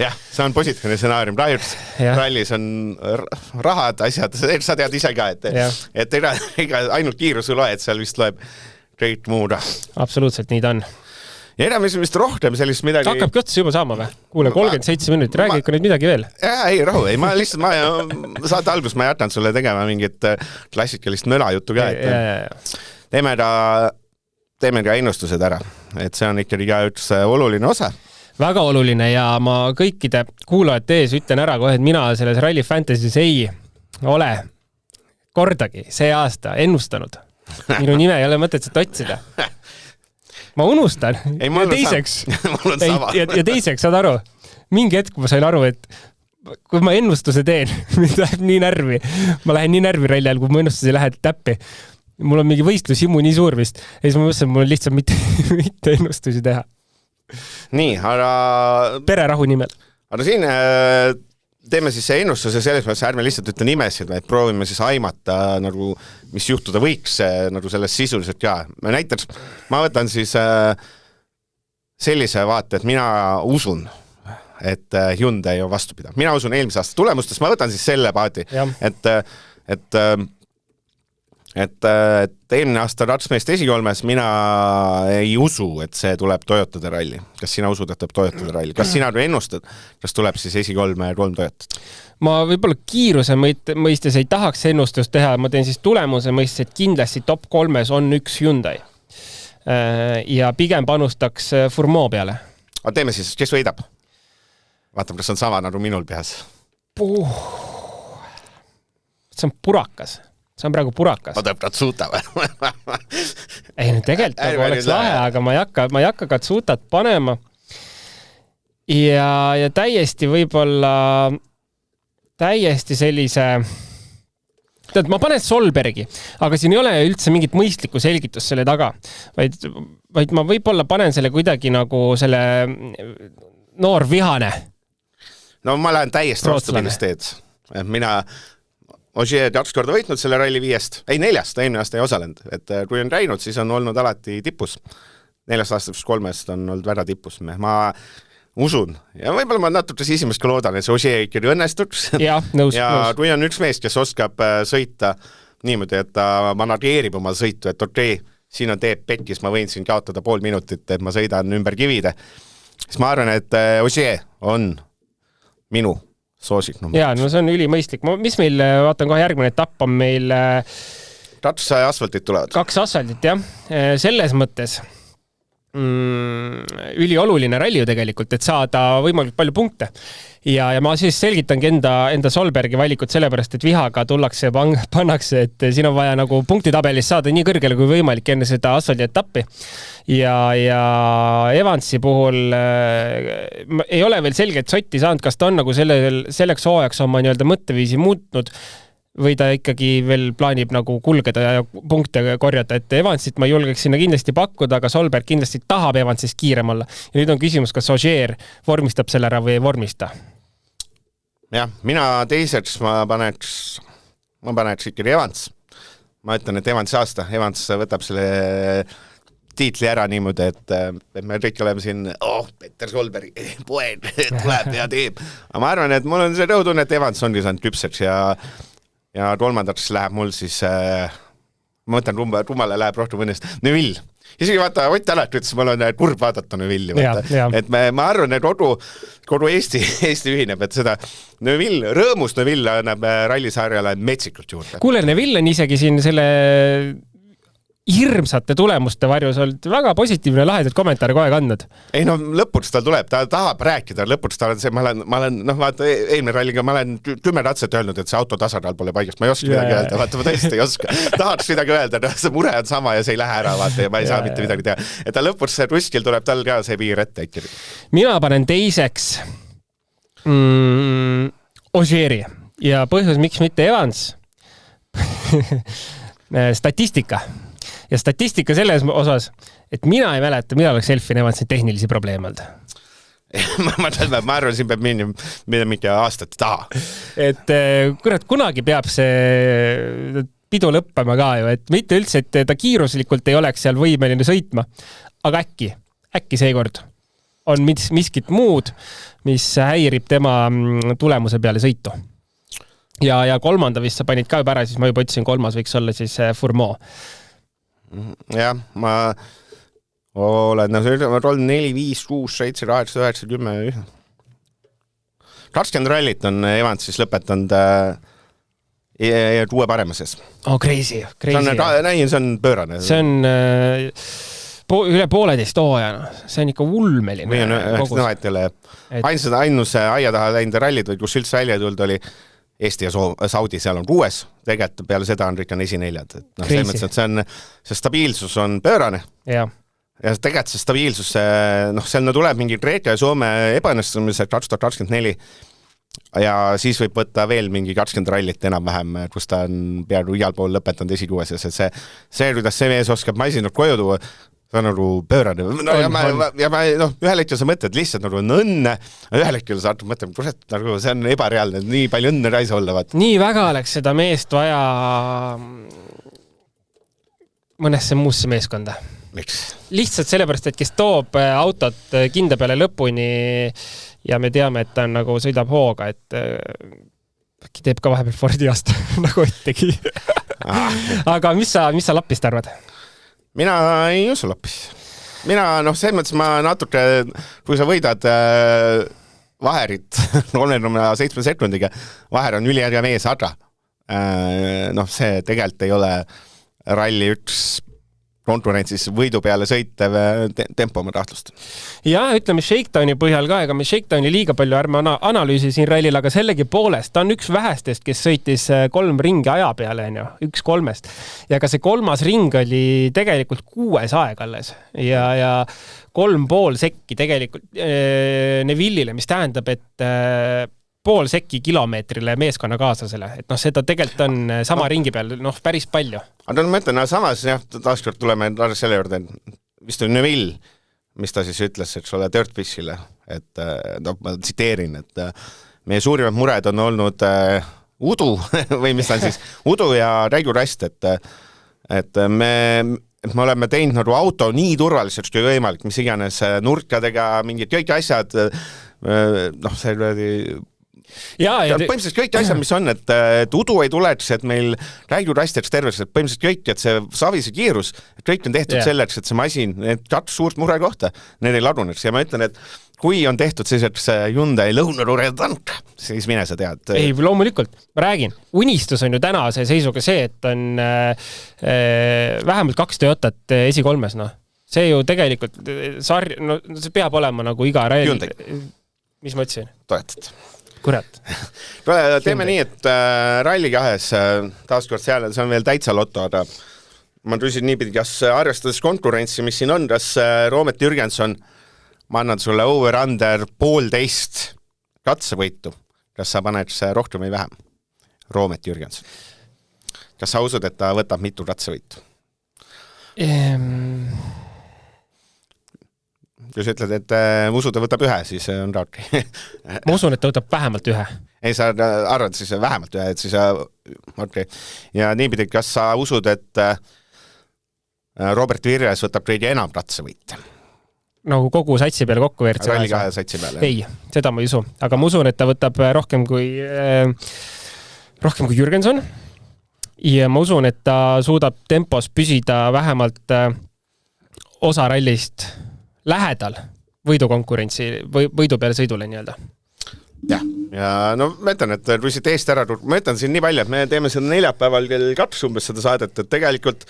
Jah, see on positiivne stsenaarium. Rallis on rahad, asjad, sa tead ise ka, et ega ainult kiirus loe, et seal vist loeb kõik muuda. Absoluutselt, nii ta on. Ja enam vist rohkem sellist midagi... Hakkab kõtsi juba saama või? Kuule, 37 minutit, räägi ikka nüüd midagi veel. Ei, rahu, ma lihtsalt saate algus ma jätan sulle tegema mingit klassikalist möla juttu ka, et teeme ka ennustused ära, et see on ikkagi ka üks oluline osa. Väga oluline ja ma kõikide kuulajate ees ütlen ära kohe, et mina selles Rally Fantasy's ei ole kordagi see aasta ennustanud. Minu nime ei ole mõtet seda otsida. Ma unustan. Ja teiseks, saad aru, mingi hetk ma sain aru, et kui ma ennustuse teen, mind läheb nii närvi. Ma lähen nii närvi ralli ajal, kui ma ennustuse lähed täppi. Mul on mingi võistlushimu nii suur vist. Ja siis ma mõtlesin, et mul on lihtsalt mitte ennustusi teha. Nii, aga... Pererahu nimel. Aga siin teeme siis see ennustuse selles mõttes, ärme lihtsalt ütle nimesid, vaid proovime siis aimata, nagu, mis juhtuda võiks nagu selles sisuliselt ja. Näiteks, ma võtan siis sellise vaate, et mina usun, et Hyundai on vastupidav. Mina usun eelmise aasta tulemustest, ma võtan siis selle paati, et eelmine aasta ratsmeest esikolmes mina ei usu, et see tuleb Toyotade ralli. Kas sina usud, et tuleb Toyotade ralli? Kas sina ennustad, kas tuleb siis esikolme ja 3 Toyotat? Ma võib-olla kiiruse mõistes ei tahaks ennustust teha, ma teen siis tulemuse mõistes, et kindlasti top 3 on üks Hyundai. Ja pigem panustaks Furmo peale. Aga teeme siis, kes võidab? Vaatame, kas on sama nagu minul pihas. See on purakas. see on praegu purakas. Oota, Katsuta või? Ei, tegelikult nagu oleks lahe, aga ma ei hakka Katsutat panema. Ja täiesti võib-olla sellise... ma panen Solbergi, aga siin ei ole üldse mingit mõistlikku selgitust selle taga, vaid ma võib-olla panen selle kuidagi nagu selle noor vihane. No ma lähen täiesti vastupidist teed. Mina Ogier 2 korda võitnud selle ralli 5, 4, eelmine aasta ei osalenud. Et kui on läinud, siis on olnud alati tipus. 4 aastast 3 on olnud väga tipus. Ma usun. Ja võib-olla ma natuke esimest ka loodan, et see Ogier ikkagi õnnestuks. Ja, nõus. Kui on üks mees, kes oskab sõita niimoodi, et ta manageerib oma sõitu, et okei, siin on teeb petkis, ma võin siin kaotada pool minutit, et ma sõidan ümber kivide. Siis ma arvan, et Ogier on minu soosik. Jaa, no see on ülimõistlik. Mis meil, vaatan kohe järgmine etapp on meil 2 asfaltit tulevad. 2 asfaltit, jah. Selles mõttes ülioluline ralli ju tegelikult, et saada võimalikult palju punkte. Ja ma siis selgitangi enda Solbergi valikut sellepärast, et vihaga tullakse ja pannakse, et siin on vaja nagu punktitabelis saada nii kõrgele kui võimalik enne seda asfaldi etappi. Ja Evansi puhul ei ole veel selgelt sotti saanud, kas ta on nagu selleks hooajaks oma nii-öelda mõtteviisi muutnud või ta ikkagi veel plaanib nagu kulgeda ja punkte korjata, et Evansit ma julgeks sinna kindlasti pakkuda, aga Solberg kindlasti tahab Evansist kiirem olla. Ja nüüd on küsimus, kas Ogier vormistab selle ära või ei vormista? Jah, mina teiseks ma paneks ikkagi Evans. Ma ütlen, et Evans võtab selle tiitli ära niimoodi, et me kõik oleme siin, Peter Solberg, poeg, tuleb ja teeb. Aga ma arvan, et mul on see rõudun, et Evans ongi saanud küpseks ja kolmandaks läheb mul siis, ma mõtlen, rummale läheb rohkem õnnest, Neville. Isegi vaata, Ott Alert ütles, mul on kurb vaadata Neville'i. Et ma arvan, et kodu Eesti ühineb, et seda rõõmust Neville annab rallisarjale metsikult juurde. Kuule, Neville on isegi siin selle hirmsate tulemuste varjus olnud väga positiivne lahedad kommentaare kohe kandnud. Ei no lõpuks tal tuleb, ta tahab rääkida, lõpuks tal on see, ma olen vaata eelmine ralliga, ma olen 10 ratset öelnud, et see auto tasakaal pole paigast, ma ei oska midagi öelda, vaata ma tõesti ei oska. Tahaks midagi öelda, see mure on sama ja see ei lähe ära, vaata ja ma ei saa mitte midagi teha. Et ta lõpuks see ruskil tuleb tal ka see piir ette ikkagi. Mina panen teiseks Ogieri ja põhjus, miks mitte Evans statistika. Ja statistika selles osas, et mina ei mäleta, mida oleks Elfin Evansi tehnilisi probleeme olnud. ma arvan, siin peab mingi aastat taha. Et kurat, kunagi peab see pidu lõppema ka ju, et mitte üldse, et ta kiiruslikult ei oleks seal võimeline sõitma, aga äkki seekord on miskit muud, mis häirib tema tulemuse peale sõitu. Ja kolmanda vist sa panid ka juba ära, siis ma juba ütlesin, kolmas võiks olla siis Fourmont. Jah, ma olen 4, 5, 6, 7, 8, 9, 10 20 rallit on Evans siis lõpetanud uue paremases. Crazy. See on pöörane. See on üle 1,5 hooajana. See on ikka ulmeline kogus. Ainus aia taha läinud rallid, kus üldse välja tulnud oli Eesti ja Saudi, seal on 6, tegelikult peale seda on Rikan esi-4. See stabiilsus on pöörane. Ja tegelikult see stabiilsus, seal tuleb mingi Kreeka ja Soome ebaõnnestumise 2024 ja siis võib võtta veel mingi 20 rallit enam-vähem, kus ta on peaaegu igal pool lõpetanud esi-6. See, kuidas see mees oskab masinat koju tuua, see on nagu pöörane. Ühel hetkel sa mõtled lihtsalt nagu õnne, ühel hetkel sa mõtled, nagu see on ebareaalne, nii palju õnne raisa olla. Vaat. Nii väga oleks seda meest vaja mõnesse muusse meeskonda. Miks? Lihtsalt sellepärast, et kes toob autot kinda peale lõpuni ja me teame, et ta on nagu sõidab hooga, et äkki teeb ka vahepeal Fordi aasta nagu ettegi. Aga mis sa Lappist arvad? Mina ei usu Lappis. Mina, selles mõttes ma natuke, kui sa võidad vaherit 37 sekundiga, vaher on üliärja mees, aga see tegelikult ei ole ralli üks konkurentsis võidu peale sõitev tempo ma tahtlust. Ja ütleme Shakedowni põhjal ka, ega me Shakedowni liiga palju ärme analüüsi siin rallil, aga sellegi poolest ta on üks vähestest, kes sõitis 3 ringi aja peale, 1/3. Ja ka see 3. ring oli tegelikult 6 aeg alles ja 3,5 sekki tegelikult Neville'ile, mis tähendab, et pool sekki kilomeetrile meeskonnakaaslasele. Et seda tegelikult on sama ringi peal, päris palju. Aga ma ütlen, samas taaskord tuleme selle juurde, vist on Neville, mis ta siis ütles, eks ole, Dirtfishile, et ma tsiteerin, et meie suurimad mured on olnud udu või mis ta on siis, udu ja räigurast, et me oleme teinud nagu auto nii turvaliseks kui võimalik, mis iganes nurkadega, mingid kõik asjad, see oli põhimõtteliselt kõik asjad, mis on, et udu ei tuleks, et meil räigurastjaks terveks, et põhimõtteliselt kõik, et see savise kiirus, et kõik on tehtud selleks, et see masin, need 2 suurt mure kohta, need ei laduneks. Ja ma ütlen, et kui on tehtud selliseks Hyundai lõunarure tank, siis mine sa tead. Ei, loomulikult, ma räägin. Unistus on ju tänase seisuga see, et on vähemalt 2 Toyotat esi3-s, See ju tegelikult see peab olema nagu iga ralli. Mis ma ütlesin? Toetad. Kurat. Teeme nii, et ralli 2 taaskord seal, see on veel täitsa loto, aga ma küsin niipidi, kas arvestades konkurentsi, mis siin on, kas Roomet Jürgenson, ma annan sulle over-under 1,5 katsevõitu. Kas sa paned rohkem või vähem? Roomet Jürgenson. Kas sa usud, et ta võtab mitu katsevõitu? Kui sa ütled, et usud, ta võtab 1, siis on raaki. Ma usun, et ta võtab vähemalt 1. Ei, sa arvad siis vähemalt 1, et siis okay. Ja niipidi, kas sa usud, et Robert Virres võtab kõige enam katsevõite? Nagu kogu satsi peale kokku veertsi. Ralli 2 satsi peale. Ei, seda ma ei usu. Aga ma usun, et ta võtab rohkem kui Jürgenson. Ja ma usun, et ta suudab tempos püsida vähemalt osa rallist lähedal võidukonkurentsi või võidu peale sõidule nii-öelda. Ja ma ütlen, et kui siit eest ära ma ütlen siin nii palju, et me teeme seda neljapäeval kell 2 umbes seda saadet, et tegelikult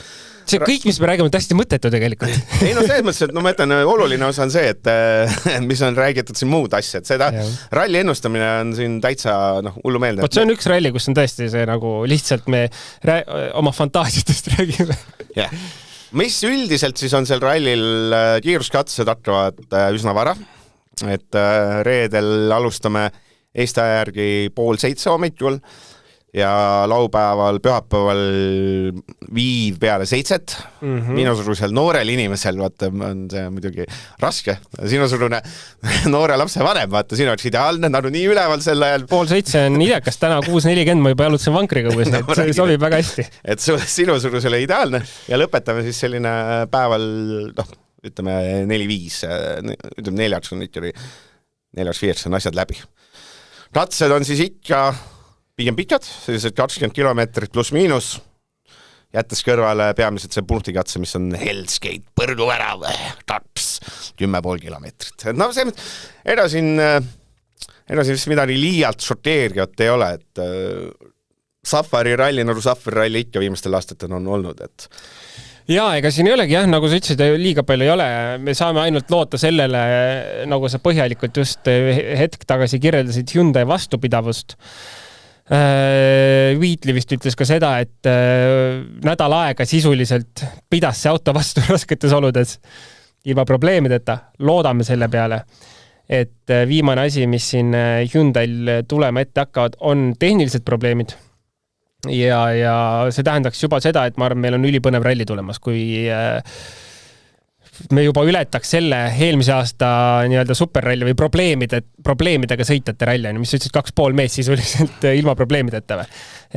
see kõik, mis me räägime, on täiesti mõttetu tegelikult. Ei, selles mõttes, et ma ütlen, oluline osa on see, et mis on räägitud siin muud asja, et seda ralli ennustamine on siin täitsa hullu meelde. See on üks ralli, kus on tõesti see nagu lihtsalt me oma fantaasiatest räägime. Jah. Mis üldiselt siis on seal rallil kiiruskatsed hakkavad üsna vara, et reedel alustame Eesti aja järgi 6:30 hommikul ja laupäeval, pühapäeval 5 peale 7. Minusurusel noorel inimesel, vaata, on see muidugi raske. Sinusurune noore lapse vanem, vaata, sinu oleks ideaalne, nii üleval sel ajal. 6:30 on idekas, täna 6:40 ma juba jalutasin vankriga uues, et see sobib väga hästi. Et sinusurusele ideaalne ja lõpetame siis selline päeval, ütleme 4:05, ütleme 4 on ikka 4:05 on asjad läbi. Katsed on siis ikka pigem pikad, sellised 20 kilomeetrit pluss miinus, jättes kõrvale peamiselt see punktikatse, mis on Hell's Gate, põrguvärav, 10,5 kilomeetrit. See vist midagi liialt šoteerivat ei ole, et Safari ralli, nagu Safari ralli ikka viimastel aastatel on olnud, et Jaa, ega siin ei olegi, nagu sa ütlesid, liiga palju ei ole. Me saame ainult loota sellele, nagu sa põhjalikult just hetk tagasi kirjeldasid Hyundai vastupidavust. Wheatley vist ütles ka seda, et nädal aega sisuliselt pidas see auto vastu rasketes oludes ilma probleemideta. Loodame selle peale, et viimane asi, mis siin Hyundai'l tulema ette hakkavad, on tehnilised probleemid. Ja see tähendaks juba seda, et ma arvan, meil on ülipõnev ralli tulemas, kui me juba ületaks selle eelmise aasta nii-öelda superralli või probleemidega sõitjate ralli, mis ütlesid 2,5 meest sisuliselt ilma probleemideta.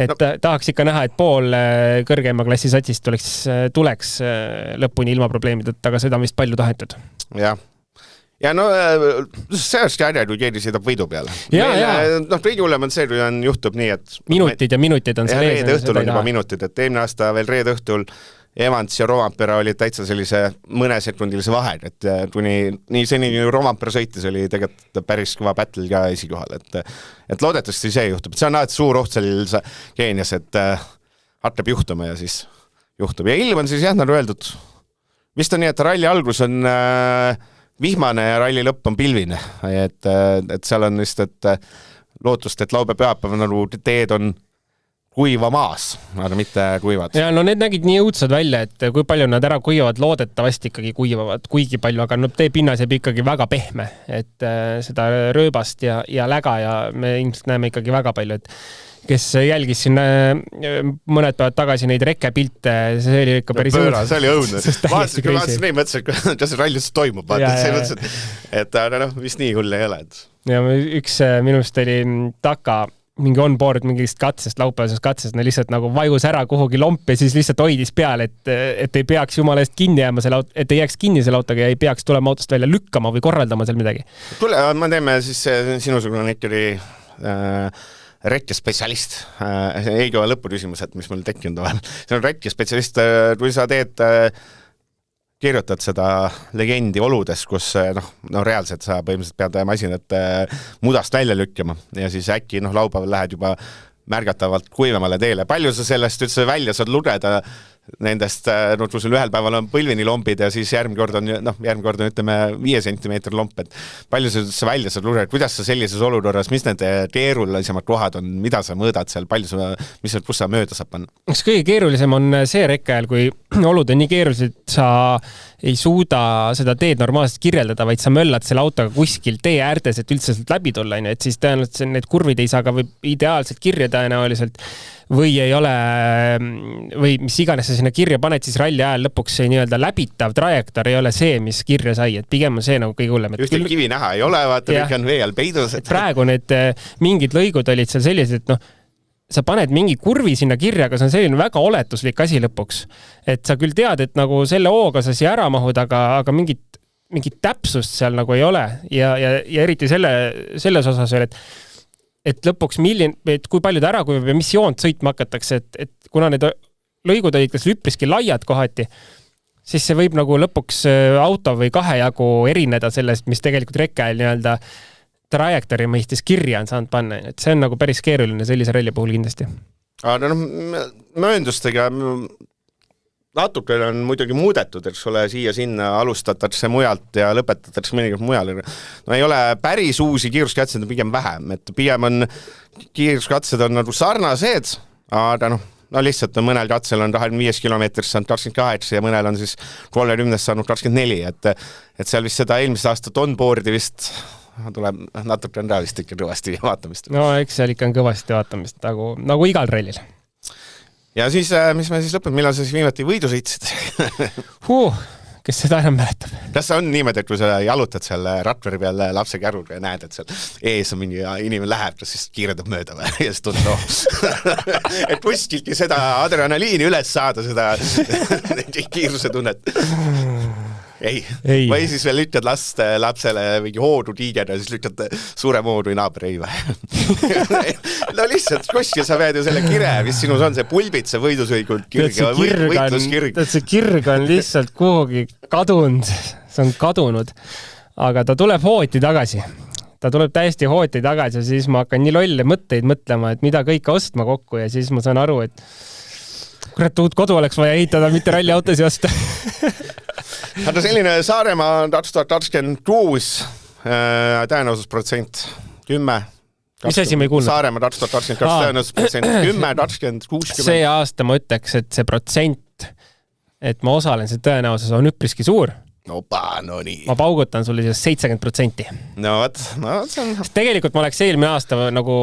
Et tahaks ikka näha, et pool kõrgema klassi satsist tuleks lõpuni ilma probleemideta, aga seda on vist palju tahetud. Jah. Ja sellest järjel, kui keegi sõidab võidu peale. Kõige hullem on see, kui juhtub nii, et minutid on see reede õhtul on juba minutid, et eelmine aasta veel reede õhtul Evans ja Rovampere olid täitsa sellise mõnesekundilise vahe, et nii seni Rovampere sõitis oli tegelikult päris kõva battle ka esikohal, et loodetavasti see juhtub, et see on alati suur oht selles Keenias, et hakkab juhtuma ja siis juhtub. Ja ilm on siis nagu öeldud vist on nii, et ralli algus on vihmane ja ralli lõpp on pilvine, et seal on vist, et lootust, et laupäev-pühapäev nagu teed on kuiva maas, aga mitte kuivad. Ja no need nägid nii õudsad välja, et kui palju nad ära kuivavad, loodetavasti ikkagi kuivavad kuigi palju, aga no tee pinnas jääb ikkagi väga pehme, et seda rööbast ja läga ja me ilmselt näeme ikkagi väga palju, et kes jälgis siin mõned päevad tagasi neid rekkepilte, see oli ikka päris pööra, see oli õudne. Vaatasin nii, mõtlesin, et kas see ralli toimub, vaatasin, et vist nii hull ei ole. Ja üks minust oli Taka mingi on-board mingist katsest, laupäevasest katsest, lihtsalt nagu vajus ära kuhugi lomp ja siis lihtsalt hoidis peal, et ei peaks jumala eest kinni jääma et ei jääks kinni selle autoga ja ei peaks tulema autost välja lükkama või korraldama seal midagi. Tule, ma teeme siis sinusugune nekeri retkespetsialist. Eiga lõpuküsimused, mis mul tekkinud on. See on retkespetsialist, kui sa teed kirjutad seda legendi oludes, kus reaalselt sa põhimõtteliselt pead masinat mudast välja lükkama ja siis äkki laupäeval lähed juba märgatavalt kuivemale teele. Palju sa sellest üldse välja saad lugeda nendest, kui sul ühel päeval on põlvini lombid ja siis järgmine kord on ütleme 5 sentimeetri lomp, et palju sa üldse välja saad lugeda, kuidas sa sellises olukorras, mis need keerulisemad kohad on, mida sa mõõdad seal, kus sa mööda saab panna? Üks kõige keerulisem on see rekke ajal, kui olud on nii keerulised, sa ei suuda seda teed normaalselt kirjeldada, vaid sa möllad selle autoga kuskil tee äärtes, et üldse sealt läbi tulla, et siis tõenäoliselt need kurvid ei saa ka ideaalselt kirja tõenäoliselt või ei ole, või mis iganes sa sinna kirja paned, siis ralli ajal lõpuks see nii-öelda läbitav trajektoor ei ole see, mis kirja sai, et pigem on see nagu kõige hullem. Just kivi näha ei ole, vaata, kõik on vee all peidus. Praegu need mingid lõigud olid seal sellised, et sa paned mingi kurvi sinna kirja, aga see on selline väga oletuslik asi lõpuks. Et sa küll tead, et nagu selle hooga sa siia ära mahud, aga mingit täpsust seal nagu ei ole ja eriti selles osas veel, et lõpuks et kui palju ta ära kuivab ja mis joont sõitma hakatakse, et kuna need lõigud olid kas üpriski laiad kohati, siis see võib nagu lõpuks auto või kahe jagu erineda sellest, mis tegelikult rekke ajal nii-öelda trajektoori mõistes kirja on saanud panna. Et see on nagu päris keeruline sellise ralli puhul kindlasti. Aga mööndustega natuke on muidugi muudetud, et sulle siia-sinna alustatakse mujalt ja lõpetatakse mõnikord mujal. No ei ole päris uusi kiiruskatsed, pigem vähem, et pigem on kiiruskatsed on nagu sarnased, aga lihtsalt mõnel katsel on 25 kilomeetrist saanud 28 ja mõnel on siis 30 saanud 24, et seal vist seda eelmist aastat on-boardi vist tuleb natuke on vist ikka kõvasti vaatamist. No eks seal ikka on kõvasti vaatamist, nagu igal rallil. Ja siis, mis me siis lõpnud, millal sa siis viimati võidu sõitsid? Kes seda enam mäletab? Kas see on niimoodi, et kui sa jalutad seal Ratveri peal lapse käruga ja näed, et seal ees on mingi inimene läheb, kas siis kiiredab mööda või? Ja siis tundub, et kuskiltki seda adrenaliini üles saada, seda kiiruse tunnet. Ei. Või siis veel lükkad lapsele mingi hoodu tiigeda ja siis lükkad suurem hoodu ja naaber ei või. No lihtsalt kuskil sa pead ju selle kire, mis sinus on see pulbid, see võidusõigud võitluskirg. See kirg on lihtsalt kuhugi kadunud, see on kadunud, aga ta tuleb hooti tagasi. Ta tuleb täiesti hooti tagasi ja siis ma hakkan nii lolle mõtteid mõtlema, et mida kõike ostma kokku ja siis ma saan aru, et kurat, uut kodu oleks vaja ehitada, mitte ralliautosi osta. Aga selline Saaremaa 2026 tõenäosusprotsent 10. Mis asi me ei kuulnud? Saaremaa 2022 tõenäosusprotsent 10, 20, 60. See aasta ma ütleks, et see protsent, et ma osalen, see tõenäosus on üpriski suur. No nii. Ma paugutan sulle 70%. No see on... Tegelikult ma oleks eelmine aasta nagu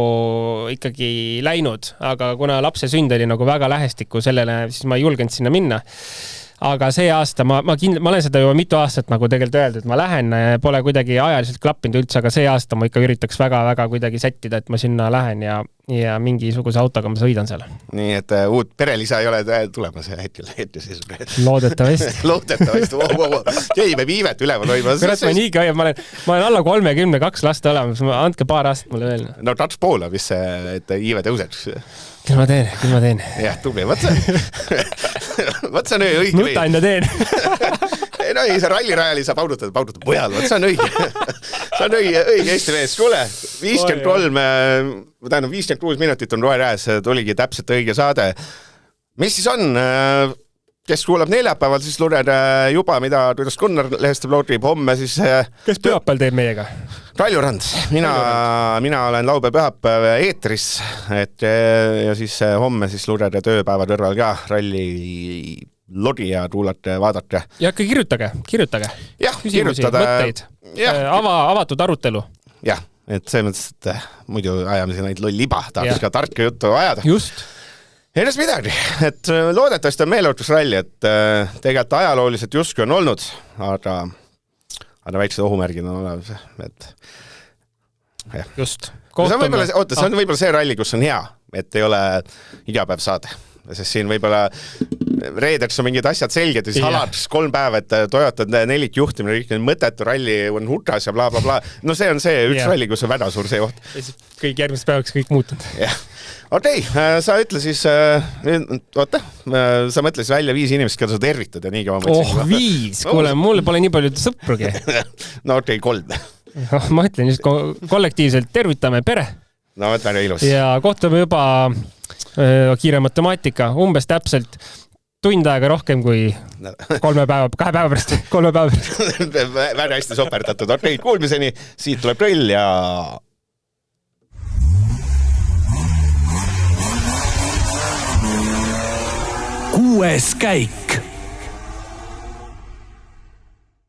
ikkagi läinud, aga kuna lapse sünd oli nagu väga lähestikku sellele, siis ma ei julgenud sinna minna. Aga see aasta, ma olen seda juba mitu aastat nagu tegelikult öeldud, et ma lähen, pole kuidagi ajaliselt klappinud üldse, aga see aasta ma ikka üritaks väga-väga kuidagi sättida, et ma sinna lähen ja mingisuguse autoga ma sõidan seal. Nii, et uut perelisa ei ole tulemas hetkel siis. Loodetavasti. Loodetavasti. Ei, me viivet üleval hoima. Kurat, ma niigi hoian, ma olen alla 32 lasta olemas, andke paar aastat mulle veel. No 2 poole vist see, et iive tõuseks. Küll ma teen. Jah, tubli, võt see on õige. Nutan ja teen. No ei, see rallirajali saab paudutada mujal, võt see on õige. See on õige Eesti mees. Kuule, 56 minutit on rohe rääs, tuligi täpselt õige saade. Mis siis on? kes kuulab neljapäeval, siis lugeda juba, mida Tudast Gunnar lehest loodrib homme, siis kes pühapäeval teeb meiega? Raljurand. Mina olen laupäev-pühapäev eetris, ja siis homme siis lugeda tööpäeva kõrval ka ralli lodi ja kuulata, vaadata. Ja ikka kirjutage. Jah, küsimusi, mõtteid. Avatud arutelu. Jah, et see mõttes, et muidu ajame siin ainult lolliba, tahaks ka tarka juttu ajada. Just. Ennast midagi, et loodetavasti on meeleotusralli, et tegelikult ajalooliselt justkui on olnud, aga väiksed ohumärgid on olemas, et jah. Just. See on võib-olla see ralli, kus on hea, et ei ole iga päev saade. Sest siin võib-olla reedeks on mingid asjad selged ja siis alates 3 päeva, et Toyota 4 juhtimine, kõik mõttetu ralli on hutas ja bla bla bla. No see on see üks ralli, kus on väga suur see oht. Kõik järgmised päevaks kõik muutunud. Jah. Okei, sa ütle siis, sa mõtlesid välja 5 inimest, keda sa tervitad ja nii kaua mõtlesin. 5? Kuule, mul pole nii palju sõprugi. No 3. Ma ütlen just kollektiivselt tervitame pere. No, väga ilus. Ja kohtume juba kiire matemaatika, umbes täpselt tund aega rohkem kui 2 päeva pärast. Väga hästi soperdatud. Okei, kuulmiseni, siit tuleb rõll ja... Kuues käik.